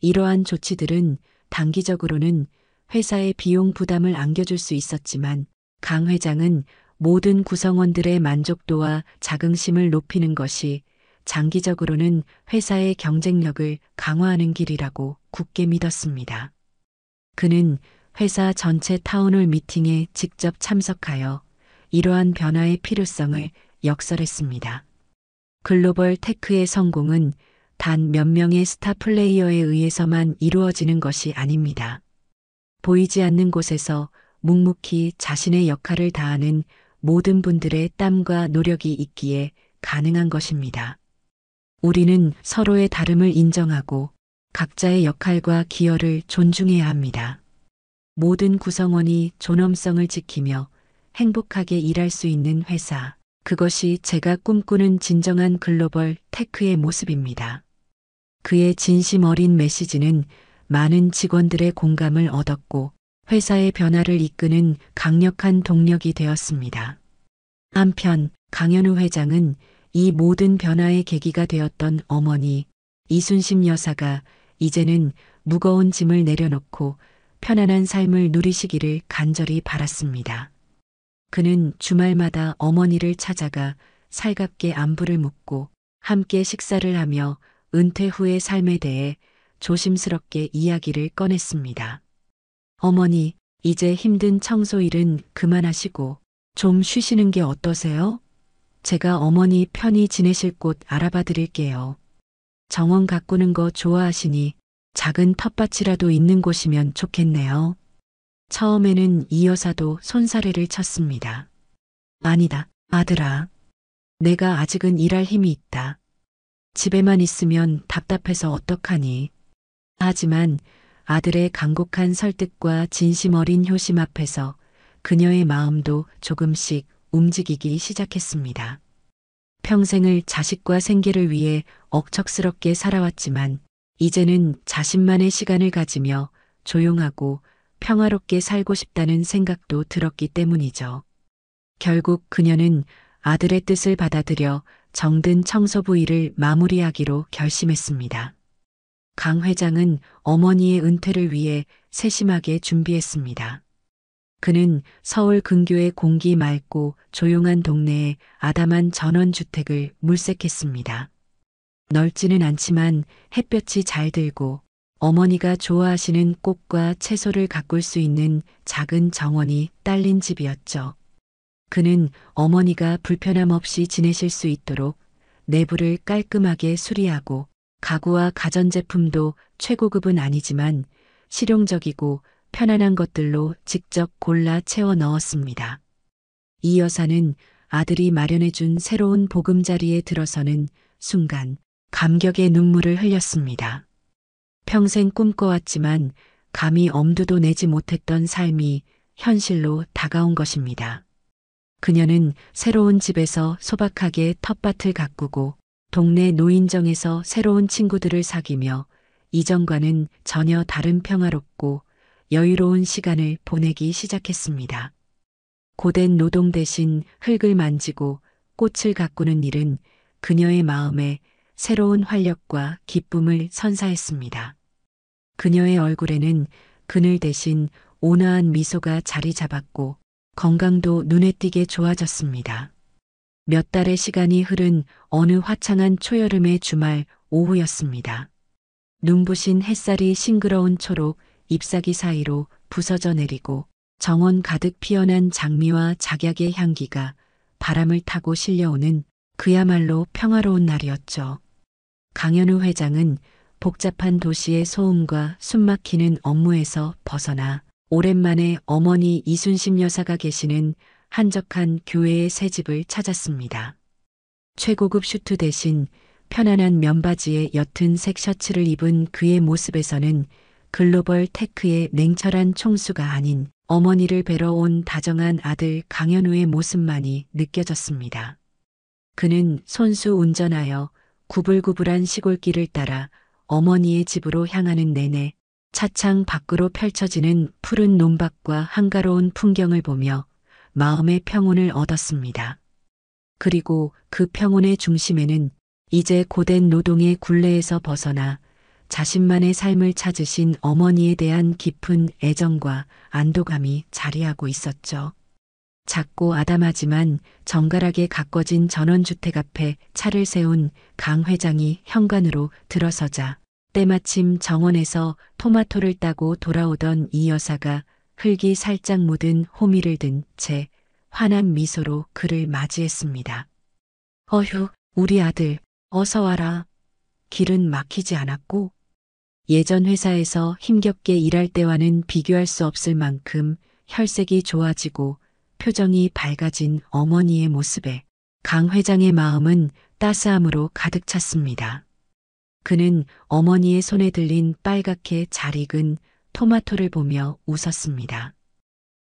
이러한 조치들은 단기적으로는 회사의 비용 부담을 안겨줄 수 있었지만 강 회장은 모든 구성원들의 만족도와 자긍심을 높이는 것이 장기적으로는 회사의 경쟁력을 강화하는 길이라고 굳게 믿었습니다. 그는 회사 전체 타운홀 미팅에 직접 참석하여 이러한 변화의 필요성을 역설했습니다. 글로벌 테크의 성공은 단 몇 명의 스타 플레이어에 의해서만 이루어지는 것이 아닙니다. 보이지 않는 곳에서 묵묵히 자신의 역할을 다하는 모든 분들의 땀과 노력이 있기에 가능한 것입니다. 우리는 서로의 다름을 인정하고 각자의 역할과 기여를 존중해야 합니다. 모든 구성원이 존엄성을 지키며 행복하게 일할 수 있는 회사, 그것이 제가 꿈꾸는 진정한 글로벌 테크의 모습입니다. 그의 진심 어린 메시지는 많은 직원들의 공감을 얻었고 회사의 변화를 이끄는 강력한 동력이 되었습니다. 한편 강현우 회장은 이 모든 변화의 계기가 되었던 어머니 이순심 여사가 이제는 무거운 짐을 내려놓고 편안한 삶을 누리시기를 간절히 바랐습니다. 그는 주말마다 어머니를 찾아가 살갑게 안부를 묻고 함께 식사를 하며 은퇴 후의 삶에 대해 조심스럽게 이야기를 꺼냈습니다. 어머니, 이제 힘든 청소 일은 그만하시고 좀 쉬시는 게 어떠세요? 제가 어머니 편히 지내실 곳 알아봐 드릴게요. 정원 가꾸는 거 좋아하시니 작은 텃밭이라도 있는 곳이면 좋겠네요. 처음에는 이 여사도 손사래를 쳤습니다. 아니다, 아들아. 내가 아직은 일할 힘이 있다. 집에만 있으면 답답해서 어떡하니. 하지만 아들의 간곡한 설득과 진심 어린 효심 앞에서 그녀의 마음도 조금씩 움직이기 시작했습니다. 평생을 자식과 생계를 위해 억척스럽게 살아왔지만 이제는 자신만의 시간을 가지며 조용하고 평화롭게 살고 싶다는 생각도 들었기 때문이죠. 결국 그녀는 아들의 뜻을 받아들여 정든 청소부 일을 마무리하기로 결심했습니다. 강 회장은 어머니의 은퇴를 위해 세심하게 준비했습니다. 그는 서울 근교의 공기 맑고 조용한 동네에 아담한 전원주택을 물색했습니다. 넓지는 않지만 햇볕이 잘 들고 어머니가 좋아하시는 꽃과 채소를 가꿀 수 있는 작은 정원이 딸린 집이었죠. 그는 어머니가 불편함 없이 지내실 수 있도록 내부를 깔끔하게 수리하고 가구와 가전제품도 최고급은 아니지만 실용적이고 편안한 것들로 직접 골라 채워 넣었습니다. 이 여사는 아들이 마련해준 새로운 보금자리에 들어서는 순간 감격의 눈물을 흘렸습니다. 평생 꿈꿔왔지만 감히 엄두도 내지 못했던 삶이 현실로 다가온 것입니다. 그녀는 새로운 집에서 소박하게 텃밭을 가꾸고 동네 노인정에서 새로운 친구들을 사귀며 이전과는 전혀 다른 평화롭고 여유로운 시간을 보내기 시작했습니다. 고된 노동 대신 흙을 만지고 꽃을 가꾸는 일은 그녀의 마음에 새로운 활력과 기쁨을 선사했습니다. 그녀의 얼굴에는 그늘 대신 온화한 미소가 자리 잡았고 건강도 눈에 띄게 좋아졌습니다. 몇 달의 시간이 흐른 어느 화창한 초여름의 주말 오후였습니다. 눈부신 햇살이 싱그러운 초록 잎사귀 사이로 부서져 내리고 정원 가득 피어난 장미와 작약의 향기가 바람을 타고 실려오는 그야말로 평화로운 날이었죠. 강현우 회장은 복잡한 도시의 소음과 숨막히는 업무에서 벗어나 오랜만에 어머니 이순심 여사가 계시는 한적한 교회의 새 집을 찾았습니다. 최고급 슈트 대신 편안한 면바지에 옅은 색 셔츠를 입은 그의 모습에서는 글로벌 테크의 냉철한 총수가 아닌 어머니를 뵈러 온 다정한 아들 강현우의 모습만이 느껴졌습니다. 그는 손수 운전하여 구불구불한 시골길을 따라 어머니의 집으로 향하는 내내 차창 밖으로 펼쳐지는 푸른 논밭과 한가로운 풍경을 보며 마음의 평온을 얻었습니다. 그리고 그 평온의 중심에는 이제 고된 노동의 굴레에서 벗어나 자신만의 삶을 찾으신 어머니에 대한 깊은 애정과 안도감이 자리하고 있었죠. 작고 아담하지만 정갈하게 가꿔진 전원주택 앞에 차를 세운 강 회장이 현관으로 들어서자 때마침 정원에서 토마토를 따고 돌아오던 이 여사가 흙이 살짝 묻은 호미를 든 채 환한 미소로 그를 맞이했습니다. 어휴, 우리 아들, 어서 와라. 길은 막히지 않았고 예전 회사에서 힘겹게 일할 때와는 비교할 수 없을 만큼 혈색이 좋아지고 표정이 밝아진 어머니의 모습에 강 회장의 마음은 따스함으로 가득 찼습니다. 그는 어머니의 손에 들린 빨갛게 잘 익은 토마토를 보며 웃었습니다.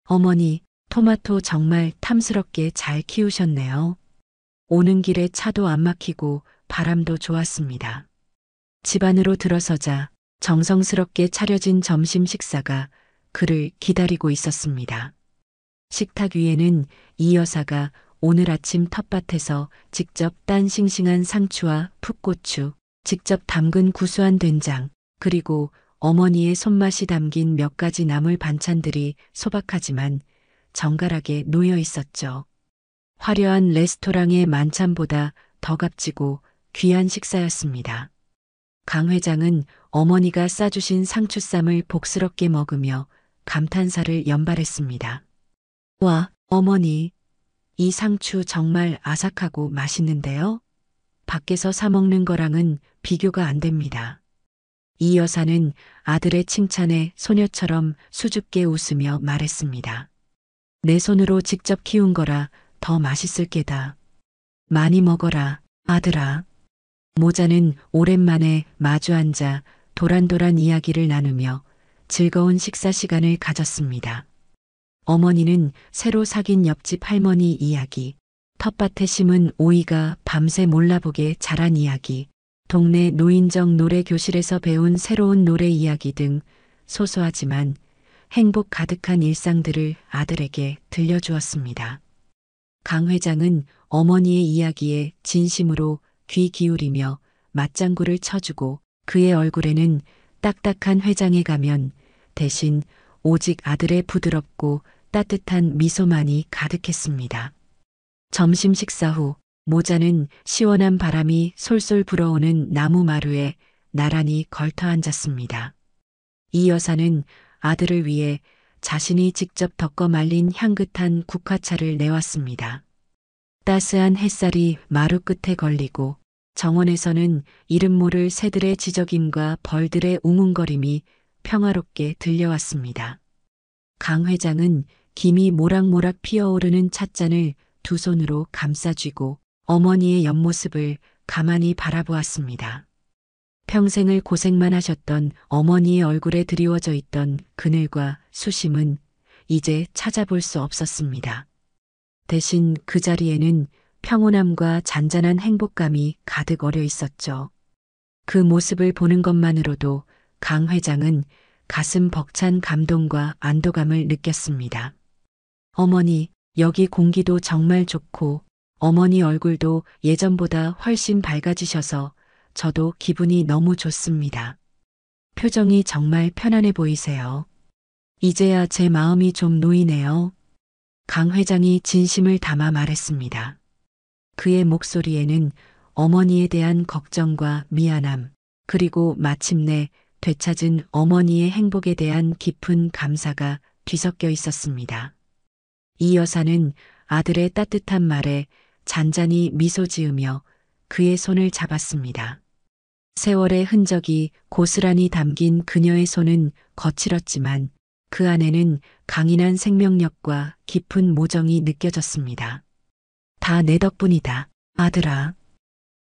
어머니, 토마토 정말 탐스럽게 잘 키우셨네요. 오는 길에 차도 안 막히고 바람도 좋았습니다. 집 안으로 들어서자 정성스럽게 차려진 점심 식사가 그를 기다리고 있었습니다. 식탁 위에는 이 여사가 오늘 아침 텃밭에서 직접 딴 싱싱한 상추와 풋고추, 직접 담근 구수한 된장, 그리고 어머니의 손맛이 담긴 몇 가지 나물 반찬들이 소박하지만 정갈하게 놓여 있었죠. 화려한 레스토랑의 만찬보다 더 값지고 귀한 식사였습니다. 강 회장은 어머니가 싸주신 상추쌈을 복스럽게 먹으며 감탄사를 연발했습니다. 와, 어머니, 이 상추 정말 아삭하고 맛있는데요? 밖에서 사 먹는 거랑은 비교가 안 됩니다. 이 여사는 아들의 칭찬에 소녀처럼 수줍게 웃으며 말했습니다. 내 손으로 직접 키운 거라 더 맛있을 게다. 많이 먹어라, 아들아. 모자는 오랜만에 마주 앉아 도란도란 이야기를 나누며 즐거운 식사 시간을 가졌습니다. 어머니는 새로 사귄 옆집 할머니 이야기, 텃밭에 심은 오이가 밤새 몰라보게 자란 이야기, 동네 노인정 노래 교실에서 배운 새로운 노래 이야기 등 소소하지만 행복 가득한 일상들을 아들에게 들려주었습니다. 강 회장은 어머니의 이야기에 진심으로 귀 기울이며 맞장구를 쳐주고 그의 얼굴에는 딱딱한 회장의 가면 대신 오직 아들의 부드럽고 따뜻한 미소만이 가득했습니다. 점심 식사 후 모자는 시원한 바람이 솔솔 불어오는 나무 마루에 나란히 걸터 앉았습니다. 이 여사는 아들을 위해 자신이 직접 덮어 말린 향긋한 국화차를 내왔습니다. 따스한 햇살이 마루 끝에 걸리고 정원에서는 이름 모를 새들의 지저귐과 벌들의 웅웅거림이 평화롭게 들려왔습니다. 강 회장은 김이 모락모락 피어오르는 찻잔을 두 손으로 감싸쥐고 어머니의 옆모습을 가만히 바라보았습니다. 평생을 고생만 하셨던 어머니의 얼굴에 드리워져 있던 그늘과 수심은 이제 찾아볼 수 없었습니다. 대신 그 자리에는 평온함과 잔잔한 행복감이 가득 어려 있었죠. 그 모습을 보는 것만으로도 강 회장은 가슴 벅찬 감동과 안도감을 느꼈습니다. 어머니, 여기 공기도 정말 좋고 어머니 얼굴도 예전보다 훨씬 밝아지셔서 저도 기분이 너무 좋습니다. 표정이 정말 편안해 보이세요. 이제야 제 마음이 좀 놓이네요. 강 회장이 진심을 담아 말했습니다. 그의 목소리에는 어머니에 대한 걱정과 미안함, 그리고 마침내 되찾은 어머니의 행복에 대한 깊은 감사가 뒤섞여 있었습니다. 이 여사는 아들의 따뜻한 말에 잔잔히 미소 지으며 그의 손을 잡았습니다. 세월의 흔적이 고스란히 담긴 그녀의 손은 거칠었지만 그 안에는 강인한 생명력과 깊은 모정이 느껴졌습니다. 다 내 덕분이다, 아들아.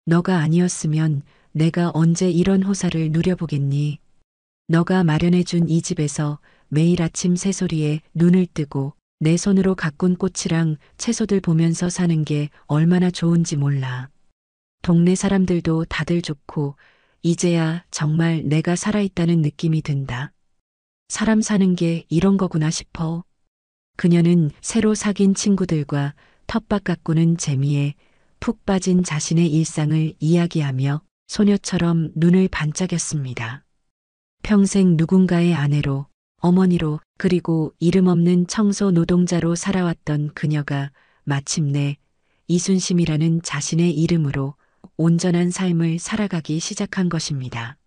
너가 아니었으면 내가 언제 이런 호사를 누려보겠니? 너가 마련해준 이 집에서 매일 아침 새소리에 눈을 뜨고 내 손으로 가꾼 꽃이랑 채소들 보면서 사는 게 얼마나 좋은지 몰라. 동네 사람들도 다들 좋고 이제야 정말 내가 살아있다는 느낌이 든다. 사람 사는 게 이런 거구나 싶어. 그녀는 새로 사귄 친구들과 텃밭 가꾸는 재미에 푹 빠진 자신의 일상을 이야기하며 소녀처럼 눈을 반짝였습니다. 평생 누군가의 아내로, 어머니로, 그리고 이름 없는 청소 노동자로 살아왔던 그녀가 마침내 이순심이라는 자신의 이름으로 온전한 삶을 살아가기 시작한 것입니다.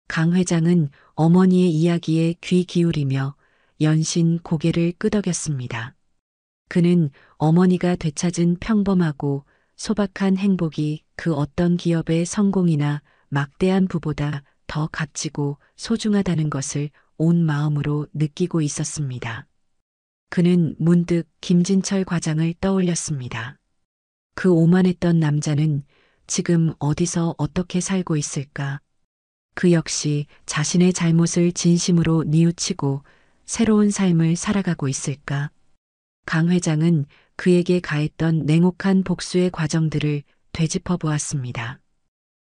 강 회장은 어머니의 이야기에 귀 기울이며 연신 고개를 끄덕였습니다. 그는 어머니가 되찾은 평범하고 소박한 행복이 그 어떤 기업의 성공이나 막대한 부보다 더 값지고 소중하다는 것을 온 마음으로 느끼고 있었습니다. 그는 문득 김진철 과장을 떠올렸습니다. 그 오만했던 남자는 지금 어디서 어떻게 살고 있을까? 그 역시 자신의 잘못을 진심으로 뉘우치고 새로운 삶을 살아가고 있을까? 강 회장은 그에게 가했던 냉혹한 복수의 과정들을 되짚어 보았습니다.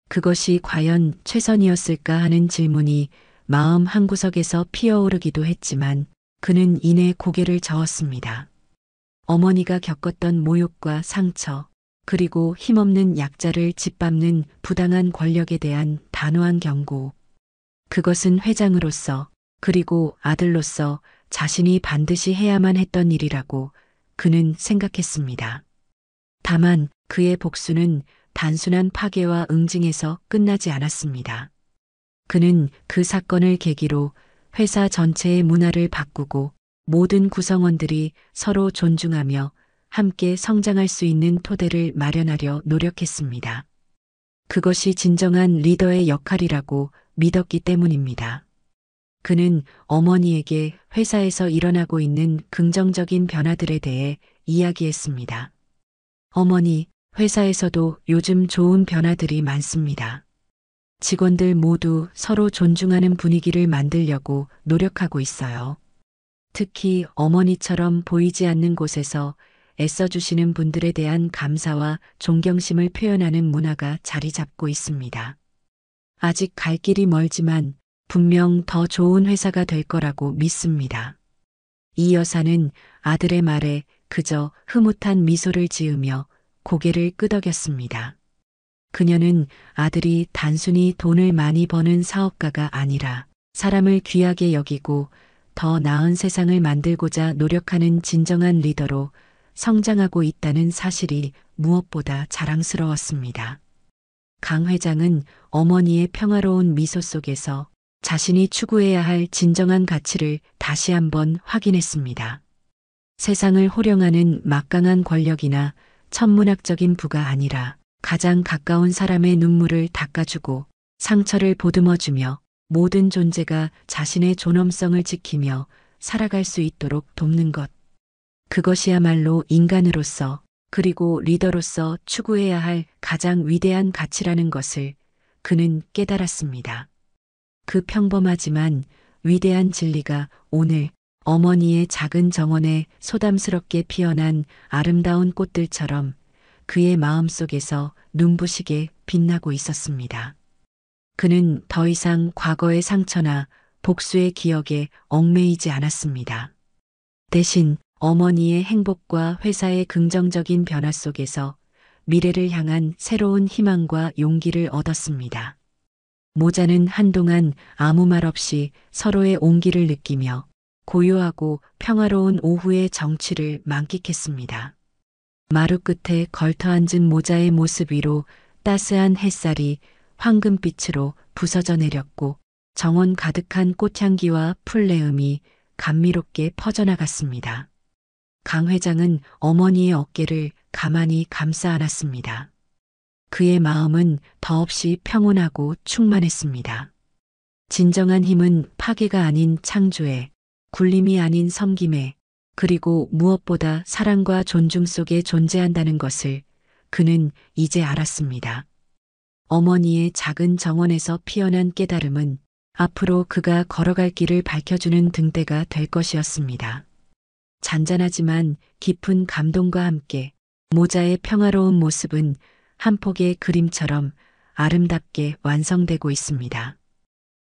그것이 과연 최선이었을까 하는 질문이 마음 한구석에서 피어오르기도 했지만 그는 이내 고개를 저었습니다. 어머니가 겪었던 모욕과 상처, 그리고 힘없는 약자를 짓밟는 부당한 권력에 대한 단호한 경고. 그것은 회장으로서 그리고 아들로서 자신이 반드시 해야만 했던 일이라고 그는 생각했습니다. 다만 그의 복수는 단순한 파괴와 응징에서 끝나지 않았습니다. 그는 그 사건을 계기로 회사 전체의 문화를 바꾸고 모든 구성원들이 서로 존중하며 함께 성장할 수 있는 토대를 마련하려 노력했습니다. 그것이 진정한 리더의 역할이라고 믿었기 때문입니다. 그는 어머니에게 회사에서 일어나고 있는 긍정적인 변화들에 대해 이야기했습니다. 어머니, 회사에서도 요즘 좋은 변화들이 많습니다. 직원들 모두 서로 존중하는 분위기를 만들려고 노력하고 있어요. 특히 어머니처럼 보이지 않는 곳에서 애써주시는 분들에 대한 감사와 존경심을 표현하는 문화가 자리 잡고 있습니다. 아직 갈 길이 멀지만 분명 더 좋은 회사가 될 거라고 믿습니다. 이 여사는 아들의 말에 그저 흐뭇한 미소를 지으며 고개를 끄덕였습니다. 그녀는 아들이 단순히 돈을 많이 버는 사업가가 아니라 사람을 귀하게 여기고 더 나은 세상을 만들고자 노력하는 진정한 리더로 성장하고 있다는 사실이 무엇보다 자랑스러웠습니다. 강 회장은 어머니의 평화로운 미소 속에서 자신이 추구해야 할 진정한 가치를 다시 한번 확인했습니다. 세상을 호령하는 막강한 권력이나 천문학적인 부가 아니라 가장 가까운 사람의 눈물을 닦아주고 상처를 보듬어주며 모든 존재가 자신의 존엄성을 지키며 살아갈 수 있도록 돕는 것. 그것이야말로 인간으로서 그리고 리더로서 추구해야 할 가장 위대한 가치라는 것을 그는 깨달았습니다. 그 평범하지만 위대한 진리가 오늘 어머니의 작은 정원에 소담스럽게 피어난 아름다운 꽃들처럼 그의 마음속에서 눈부시게 빛나고 있었습니다. 그는 더 이상 과거의 상처나 복수의 기억에 얽매이지 않았습니다. 대신 어머니의 행복과 회사의 긍정적인 변화 속에서 미래를 향한 새로운 희망과 용기를 얻었습니다. 모자는 한동안 아무 말 없이 서로의 온기를 느끼며 고요하고 평화로운 오후의 정취를 만끽했습니다. 마루 끝에 걸터앉은 모자의 모습 위로 따스한 햇살이 황금빛으로 부서져 내렸고 정원 가득한 꽃향기와 풀내음이 감미롭게 퍼져나갔습니다. 강 회장은 어머니의 어깨를 가만히 감싸 안았습니다. 그의 마음은 더없이 평온하고 충만했습니다. 진정한 힘은 파괴가 아닌 창조에, 굴림이 아닌 섬김에, 그리고 무엇보다 사랑과 존중 속에 존재한다는 것을 그는 이제 알았습니다. 어머니의 작은 정원에서 피어난 깨달음은 앞으로 그가 걸어갈 길을 밝혀주는 등대가 될 것이었습니다. 잔잔하지만 깊은 감동과 함께 모자의 평화로운 모습은 한 폭의 그림처럼 아름답게 완성되고 있습니다.